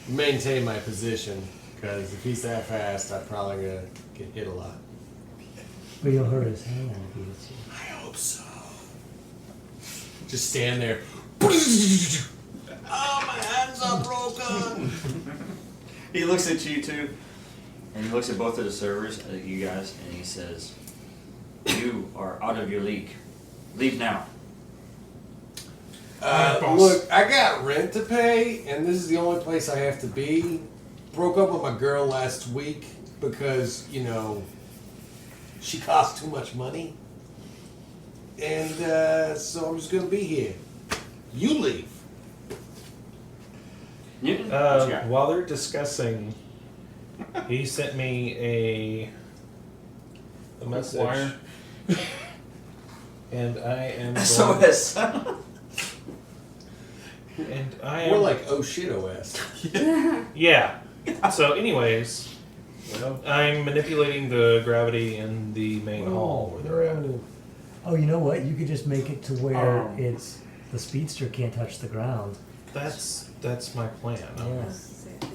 Speaker 6: maintain my position because if he's that fast, I'm probably gonna get hit a lot.
Speaker 7: But you'll hurt his hand if he hits you.
Speaker 6: I hope so. Just stand there. Oh, my hands are broken.
Speaker 2: He looks at you two, and he looks at both of the servers, at you guys, and he says, "You are out of your league. Leave now."
Speaker 3: Boss.
Speaker 6: Look, I got rent to pay, and this is the only place I have to be. Broke up with my girl last week because, you know, she cost too much money. And so I'm just going to be here. You leave.
Speaker 2: Newton, what you got?
Speaker 12: While they're discussing, he sent me a message.
Speaker 3: Wire.
Speaker 12: And I am going,
Speaker 2: SOS.
Speaker 12: and I am
Speaker 6: We're like, oh shit, OS.
Speaker 12: yeah. So anyways, I'm manipulating the gravity in the main hall where they're at.
Speaker 7: Oh, you know what? You could just make it to where
Speaker 3: Oh.
Speaker 7: it's the speedster can't touch the ground.
Speaker 12: That's my plan. I'm
Speaker 7: Yeah.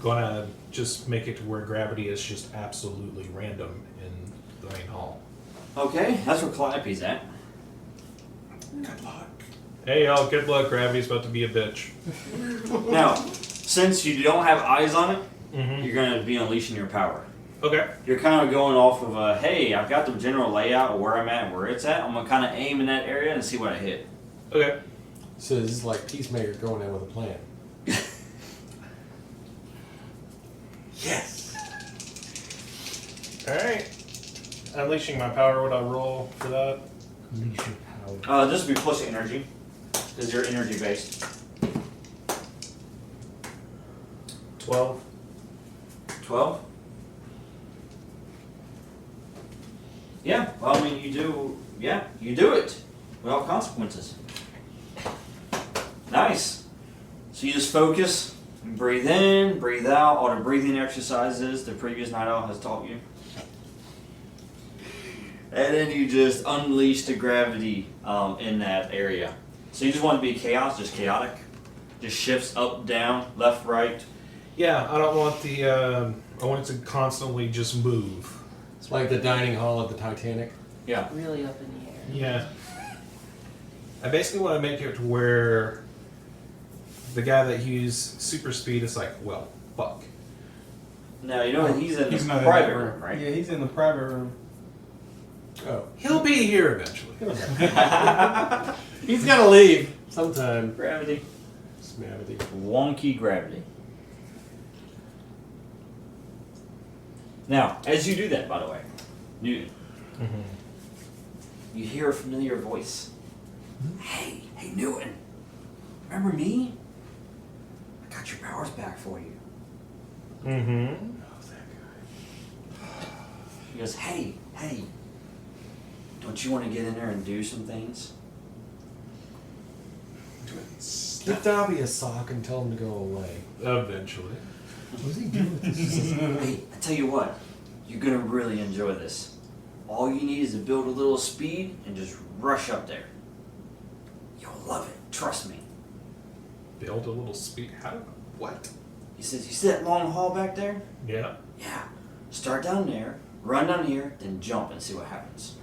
Speaker 12: gonna just make it to where gravity is just absolutely random in the main hall.
Speaker 2: Okay, that's where Calliope's at.
Speaker 3: Good luck.
Speaker 12: Hey y'all, good luck. Gravity's about to be a bitch.
Speaker 2: Now, since you don't have eyes on it,
Speaker 12: Mm-hmm.
Speaker 2: you're going to be unleashing your power.
Speaker 12: Okay.
Speaker 2: You're kind of going off of hey, I've got the general layout of where I'm at and where it's at. I'm going to kind of aim in that area and see what I hit.
Speaker 12: Okay.
Speaker 6: So this is like Peacemaker going in with a plan.
Speaker 2: Yes.
Speaker 12: Alright. Unleashing my power, would I roll for that?
Speaker 7: Unleash your power.
Speaker 2: This would be plus energy, because you're energy based.
Speaker 12: 12.
Speaker 2: 12? Yeah, well, I mean, you do it without consequences. Nice. So you just focus, and breathe in, breathe out, all the breathing exercises the previous night owl has taught you. And then you just unleash the gravity in that area. So you just want it to be chaos, just chaotic. Just shifts up, down, left, right.
Speaker 12: Yeah, I don't want the, I want it to constantly just move.
Speaker 6: It's like the dining hall of the Titanic.
Speaker 2: Yeah.
Speaker 4: Really up in the air.
Speaker 12: Yeah. I basically want to make it to where the guy that used super speed is like, well, fuck.
Speaker 2: Now, you know he's in
Speaker 3: He's
Speaker 2: the
Speaker 3: not in
Speaker 2: private
Speaker 3: that
Speaker 2: room,
Speaker 3: room.
Speaker 2: right?
Speaker 9: Yeah, he's in the private room.
Speaker 6: Oh.
Speaker 12: He'll be here eventually.
Speaker 6: He's got to leave sometime.
Speaker 2: Gravity.
Speaker 6: Smavity.
Speaker 2: Wonky gravity. Now, as you do that, by the way, Newton, you hear a familiar voice. Hey, Newton. remember me? I got your powers back for you.
Speaker 12: Mm-hmm.
Speaker 2: He goes, hey, don't you want to get in there and do some things?
Speaker 6: Give Dobby a sock and tell him to go away.
Speaker 12: Eventually.
Speaker 7: What's he doing with this?
Speaker 2: Hey, I tell you what, you're gonna really enjoy this. All you need is to build a little speed and just rush up there. You'll love it, trust me.
Speaker 12: Build a little speed. How? What?
Speaker 2: He says, you see that long hall back there?
Speaker 12: Yeah.
Speaker 2: Yeah. Start down there, run down here, then jump and see what happens.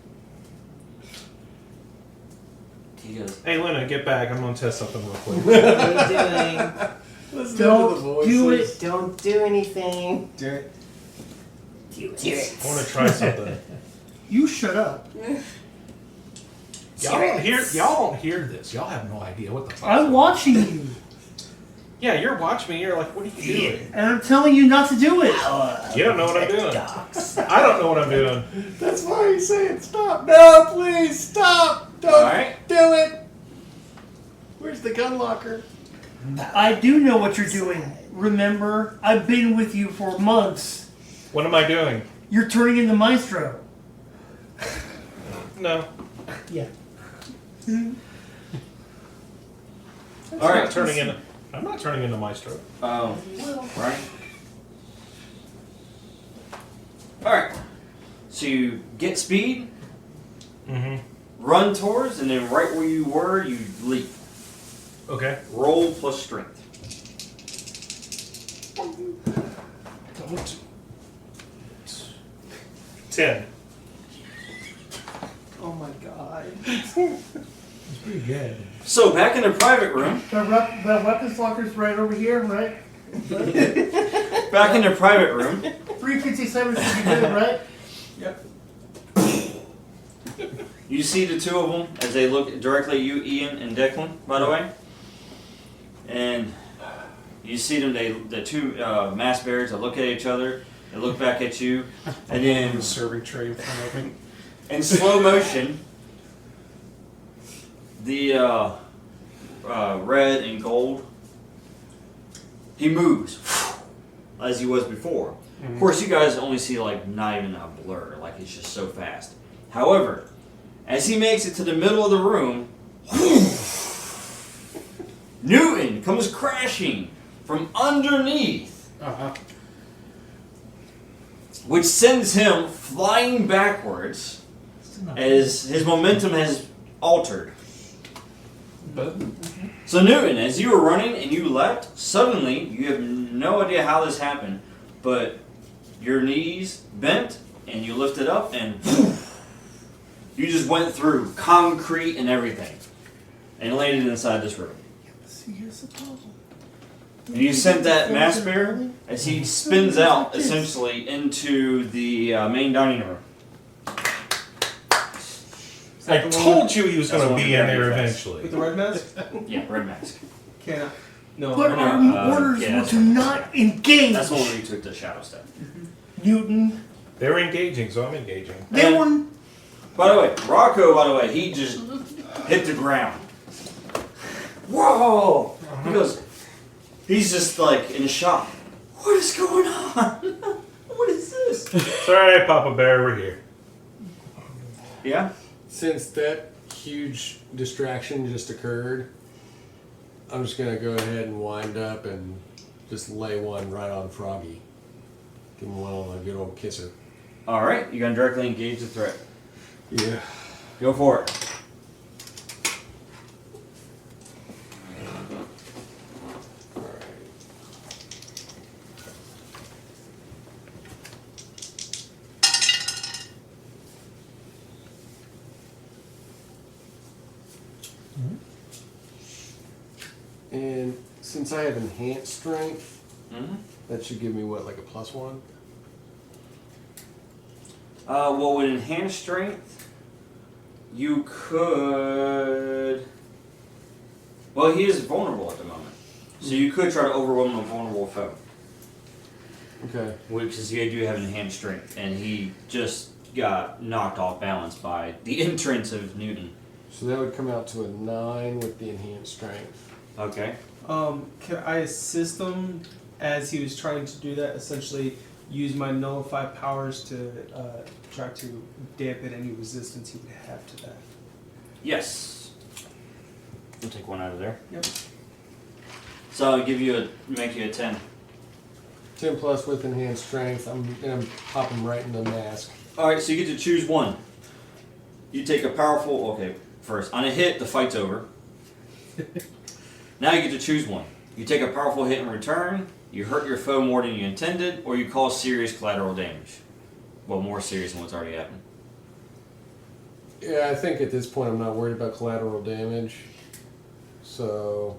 Speaker 2: He goes,
Speaker 12: Hey, Luna, get back. I'm gonna test something real quick.
Speaker 4: What are you doing?
Speaker 6: Listen
Speaker 10: Don't
Speaker 6: to the voices.
Speaker 10: do it.
Speaker 4: Don't do anything.
Speaker 6: Do it.
Speaker 4: Do it.
Speaker 12: I want to try something.
Speaker 10: You shut up.
Speaker 12: Y'all don't hear this. Y'all have no idea what the fuck.
Speaker 10: I'm watching you,
Speaker 12: Yeah, you're watching me. You're like, what are you doing?
Speaker 10: and I'm telling you not to do it.
Speaker 12: You don't know what I'm doing. I don't know what I'm doing.
Speaker 6: That's why he's saying stop. No, please stop. Don't
Speaker 2: Alright.
Speaker 6: do it. Where's the gun locker?
Speaker 10: I do know what you're doing. Remember, I've been with you for months.
Speaker 12: What am I doing?
Speaker 10: You're turning into Maestro.
Speaker 12: No.
Speaker 10: Yeah.
Speaker 2: Alright.
Speaker 12: I'm not turning into Maestro.
Speaker 2: right? Alright. So you get speed,
Speaker 12: Mm-hmm.
Speaker 2: run towards, and then right where you were, you leap.
Speaker 12: Okay.
Speaker 2: Roll plus strength.
Speaker 12: Don't. 10.
Speaker 4: Oh my god.
Speaker 7: It's pretty good.
Speaker 2: So back in the private room.
Speaker 10: The weapons locker's right over here, right?
Speaker 2: Back in the private room.
Speaker 10: 357 should be good, right?
Speaker 9: Yep.
Speaker 2: You see the two of them as they look directly at you, Ian and Declan, by the way. And you see them, the two mass bearers, they look at each other, they look back at you, and then
Speaker 3: The serving tray in front of me.
Speaker 2: in slow motion, the red and gold, he moves as he was before. Of course, you guys only see like not even a blur, like it's just so fast. However, as he makes it to the middle of the room, Newton comes crashing from underneath, which sends him flying backwards as his momentum has altered. So Newton, as you were running and you leapt, suddenly, you have no idea how this happened, but your knees bent and you lifted up and you just went through concrete and everything and landed inside this room.
Speaker 10: See, here's the problem.
Speaker 2: And you sent that mass bearer as he spins out essentially into the main dining room.
Speaker 12: I told you he was
Speaker 2: That's
Speaker 12: going
Speaker 2: the
Speaker 12: to
Speaker 2: one
Speaker 12: be in
Speaker 2: very
Speaker 12: there
Speaker 2: fast.
Speaker 12: eventually.
Speaker 9: With the red mask?
Speaker 2: Yeah, red mask.
Speaker 9: Can't. No.
Speaker 10: But our orders
Speaker 2: yeah,
Speaker 10: were
Speaker 2: that's
Speaker 10: to
Speaker 2: right.
Speaker 10: not engage.
Speaker 2: That's the one where you took the shadow step.
Speaker 10: Newton.
Speaker 12: They were engaging, so I'm engaging.
Speaker 10: They
Speaker 2: And-
Speaker 10: were.
Speaker 2: By the way, Rocco, by the way, he just hit the ground. Whoa! He goes, he's just like in shock. What is going on? What is this?
Speaker 12: It's alright, Papa Bear, we're here.
Speaker 2: Yeah?
Speaker 6: Since that huge distraction just occurred, I'm just gonna go ahead and wind up and just lay one right on Froggy. Give him one on a good old kisser.
Speaker 2: Alright, you're going to directly engage the threat.
Speaker 6: Yeah.
Speaker 2: Go for it.
Speaker 6: Alright. And since I have enhanced strength,
Speaker 2: Mm-hmm.
Speaker 6: that should give me what, like a +1?
Speaker 2: Well, with enhanced strength, you could. Well, he is vulnerable at the moment. So you could try to overwhelm a vulnerable foe.
Speaker 6: Okay.
Speaker 2: Which is you do have enhanced strength. And he just got knocked off balance by the entrance of Newton.
Speaker 6: So that would come out to a 9 with the enhanced strength.
Speaker 2: Okay.
Speaker 9: Can I assist him as he was trying to do that? Essentially, use my nullify powers to try to dampen any resistance he would have to that.
Speaker 2: Yes. We'll take one out of there.
Speaker 9: Yep.
Speaker 2: So I'll give you make you a 10.
Speaker 6: 10 plus with enhanced strength. I'm gonna pop him right in the mask.
Speaker 2: Alright, so you get to choose one. You take a powerful, okay, first. On a hit, the fight's over. Now you get to choose one. You take a powerful hit in return, you hurt your foe more than you intended, or you cause serious collateral damage. Well, more serious than what's already happened.
Speaker 6: Yeah, I think at this point I'm not worried about collateral damage. So.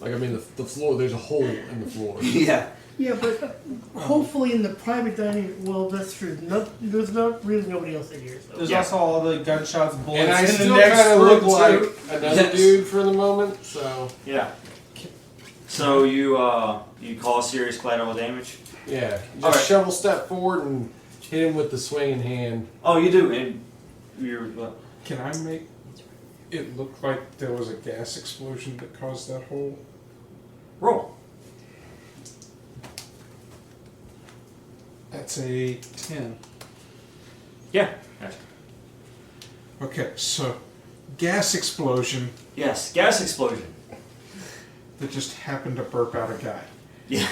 Speaker 6: Like, I mean, the floor, there's a hole in the floor.
Speaker 2: Yeah.
Speaker 10: Yeah, but hopefully in the private dining, well, that's true. There's not really nobody else in here. So.
Speaker 9: There's also all the gunshots, bullets,
Speaker 6: And I
Speaker 9: in the
Speaker 6: still
Speaker 9: next
Speaker 6: kind of
Speaker 9: room,
Speaker 6: look like
Speaker 9: too.
Speaker 6: another dude for the moment, so.
Speaker 2: Yeah. So you cause serious collateral damage?
Speaker 6: Yeah. Just
Speaker 2: Alright.
Speaker 6: shovel step forward and hit him with the swinging hand.
Speaker 2: Oh, you do, and you're...
Speaker 3: Can I make it look like there was a gas explosion that caused that hole?
Speaker 2: Roll.
Speaker 3: That's a 10.
Speaker 2: Yeah. Gotcha.
Speaker 3: Okay, so gas explosion
Speaker 2: Yes, gas explosion.
Speaker 3: that just happened to burp out a guy.
Speaker 2: Yeah.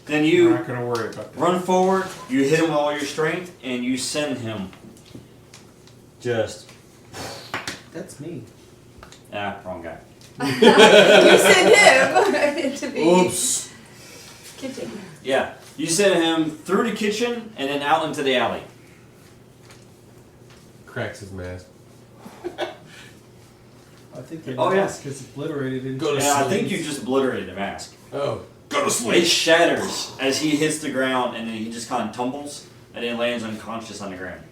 Speaker 2: Then
Speaker 3: I'm
Speaker 2: you
Speaker 3: not going to worry about that.
Speaker 2: run forward, you hit him with all your strength, and you send him just...
Speaker 9: That's me.
Speaker 2: Wrong guy.
Speaker 5: You send him to be
Speaker 6: Oops.
Speaker 5: kitchen.
Speaker 2: Yeah. You send him through the kitchen and then out into the alley.
Speaker 6: Cracks his mask.
Speaker 9: I think the
Speaker 2: Oh, yeah.
Speaker 9: mask is obliterated into
Speaker 6: Go to
Speaker 2: And I
Speaker 6: sleep.
Speaker 2: think you just obliterated the mask.
Speaker 6: Oh. Go to
Speaker 2: It
Speaker 6: sleep.
Speaker 2: shatters as he hits the ground, and then he just kind of tumbles and then lands unconscious on the ground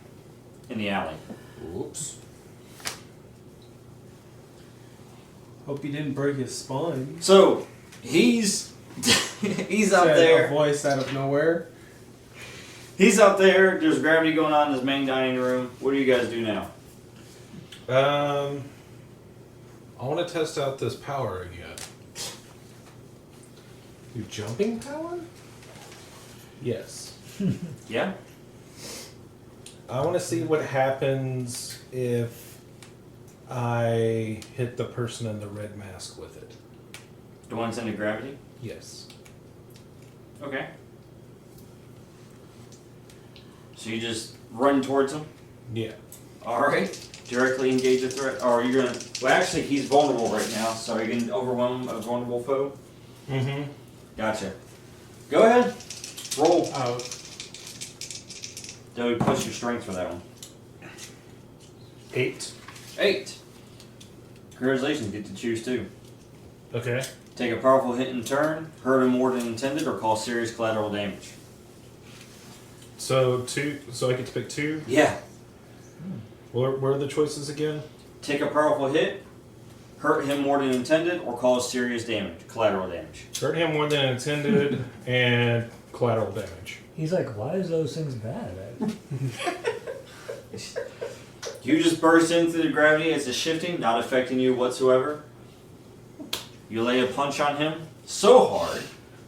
Speaker 2: in the alley.
Speaker 6: Oops.
Speaker 9: Hope he didn't break his spine.
Speaker 2: So he's he's up
Speaker 9: Said
Speaker 2: there.
Speaker 9: A voice out of nowhere.
Speaker 2: He's up there. There's gravity going on in his main dining room. What do you guys do now?
Speaker 12: I want to test out this power again.
Speaker 6: Your jumping power?
Speaker 12: Yes.
Speaker 2: Yeah.
Speaker 12: I want to see what happens if I hit the person in the red mask with it.
Speaker 2: The one's into gravity?
Speaker 12: Yes.
Speaker 2: Okay. So you just run towards him?
Speaker 12: Yeah.
Speaker 2: Alright. Directly engage a threat? Or you're gonna... Well, actually, he's vulnerable right now, so you're gonna overwhelm a vulnerable foe?
Speaker 12: Mm-hmm.
Speaker 2: Gotcha. Go ahead. Roll. That would plus your strength for that one.
Speaker 12: 8.
Speaker 2: 8. Congratulations, you get to choose two.
Speaker 12: Okay.
Speaker 2: Take a powerful hit in turn, hurt him more than intended, or cause serious collateral damage.
Speaker 12: So 2. So I get to pick 2.
Speaker 2: Yeah.
Speaker 12: Where are the choices again?
Speaker 2: Take a powerful hit, hurt him more than intended, or cause serious damage, collateral damage.
Speaker 12: Hurt him more than intended, and collateral damage.
Speaker 7: He's like, why is those things bad?
Speaker 2: You just burst into the gravity as it's shifting, not affecting you whatsoever. You lay a punch on him so hard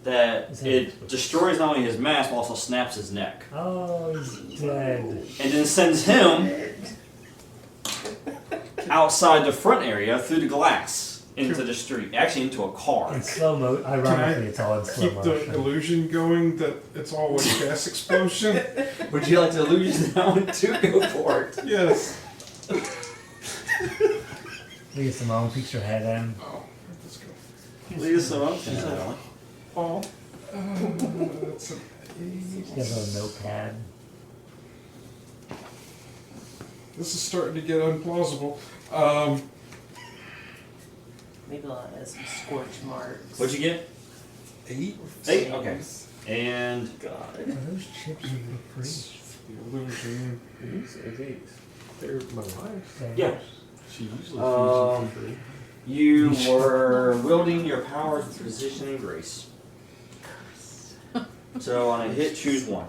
Speaker 2: that it destroys not only his mask, but also snaps his neck.
Speaker 7: Oh, he's dead.
Speaker 2: And then sends him outside the front area through the glass into the street. Actually, into a car.
Speaker 7: In slow mo. Ironically, it's all in slow
Speaker 3: Keep
Speaker 7: motion.
Speaker 3: the illusion going that it's all a gas explosion?
Speaker 2: Would you like to illusion that one too? Go for it.
Speaker 3: Yes.
Speaker 7: Leah Simone peeks her head in.
Speaker 3: Oh, let's go.
Speaker 2: Leah Simone. Yeah.
Speaker 3: Oh. That's an
Speaker 7: She has a notepad.
Speaker 3: This is starting to get unplausible.
Speaker 4: Maybe I'll add some scorch marks.
Speaker 2: What'd you get?
Speaker 3: 8?
Speaker 2: 8? Okay. And
Speaker 4: God.
Speaker 7: Are those chips you free?
Speaker 3: The illusion.
Speaker 6: These are these. They're my wife's.
Speaker 2: yeah.
Speaker 6: She usually feeds them for free.
Speaker 2: You were wielding your powers with precision and grace. So on a hit, choose one.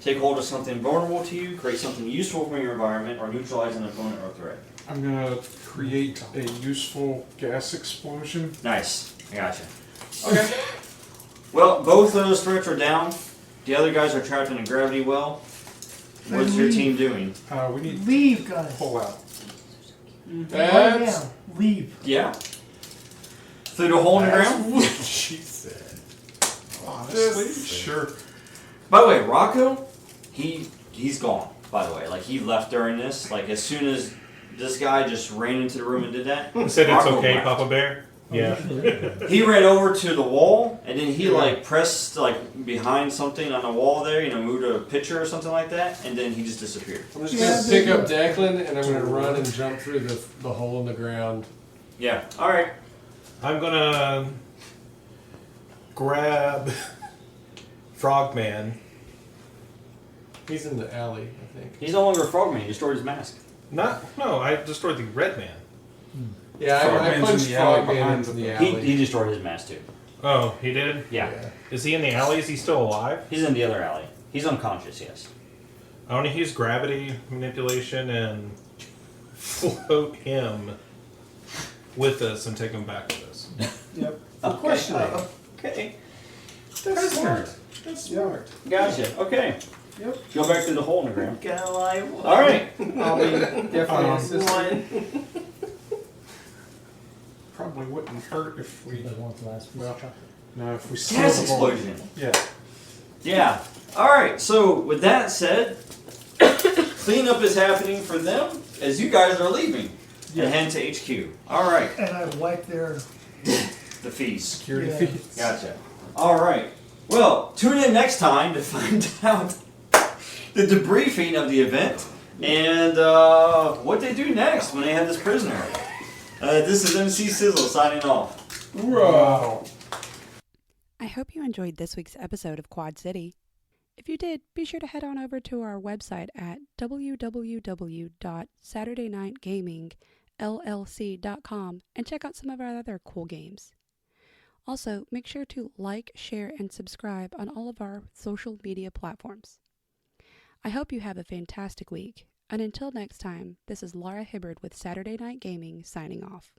Speaker 2: Take hold of something vulnerable to you, create something useful from your environment, or neutralize an opponent or threat.
Speaker 3: I'm gonna create a useful gas explosion.
Speaker 2: Nice. I gotcha. Okay. Well, both of those threats are down. The other guys are trapped in a gravity well. What's your team doing?
Speaker 3: We need
Speaker 10: Leave,
Speaker 3: to
Speaker 10: guys.
Speaker 3: pull out.
Speaker 10: Right
Speaker 6: That's
Speaker 10: now. Leave.
Speaker 2: Yeah. Through the hole in the ground?
Speaker 6: what she said.
Speaker 3: Honestly, sure.
Speaker 2: By the way, Rocco, he's gone, by the way. Like, he left during this. Like, as soon as this guy just ran into the room and did that.
Speaker 12: You said it's
Speaker 2: Rocco
Speaker 12: okay,
Speaker 2: left.
Speaker 12: Papa Bear? Yeah.
Speaker 2: He ran over to the wall, and then he, like, pressed, like, behind something on the wall there, you know, moved a picture or something like that, and then he just disappeared.
Speaker 6: I'm just gonna pick up Declan and I'm gonna run and jump through the hole in the ground.
Speaker 2: Yeah. All right.
Speaker 12: I'm gonna grab Frogman.
Speaker 6: He's in the alley, I think.
Speaker 2: He's no longer a frogman. He destroyed his mask.
Speaker 12: No, I destroyed the Red Man.
Speaker 6: Yeah, I
Speaker 3: Frogman's
Speaker 6: punched
Speaker 3: in the alley
Speaker 6: Frogman
Speaker 3: behind
Speaker 6: into the
Speaker 3: the-
Speaker 6: alley.
Speaker 2: He destroyed his mask, too.
Speaker 12: Oh, he did?
Speaker 2: Yeah.
Speaker 12: Is he in the alley? Is he still alive?
Speaker 2: He's in the other alley. He's unconscious, yes.
Speaker 12: I want to use gravity manipulation and float him with us and take him back with us.
Speaker 6: Yep.
Speaker 2: Of
Speaker 6: course you are.
Speaker 2: Okay.
Speaker 6: That's smart. That's smart.
Speaker 2: Gotcha. Okay.
Speaker 6: Yep.
Speaker 2: Go back through the hole in the ground.
Speaker 11: All
Speaker 2: right.
Speaker 6: I'll be definitely assisting.
Speaker 3: Probably wouldn't hurt if we.
Speaker 7: Anybody want the last piece
Speaker 3: Well,
Speaker 7: of chocolate?
Speaker 3: No, if we steal
Speaker 2: Gas
Speaker 3: the ball.
Speaker 2: explosion.
Speaker 3: Yeah.
Speaker 2: Yeah. All right. So with that said, cleanup is happening for them as you guys are leaving and head to HQ. All right.
Speaker 10: And I wipe their.
Speaker 2: The fees.
Speaker 3: Security
Speaker 10: Yeah.
Speaker 3: feeds.
Speaker 2: Gotcha. All right. Well, tune in next time to find out the debriefing of the event and what they do next when they have this prisoner. This is MC Sizzle signing off.
Speaker 3: Wow.
Speaker 1: I hope you enjoyed this week's episode of Quad City. If you did, be sure to head on over to our website at www.saturdaynightgamingllc.com and check out some of our other cool games. Also, make sure to like, share, and subscribe on all of our social media platforms. I hope you have a fantastic week, and until next time, this is Laura Hibbard with Saturday Night Gaming signing off.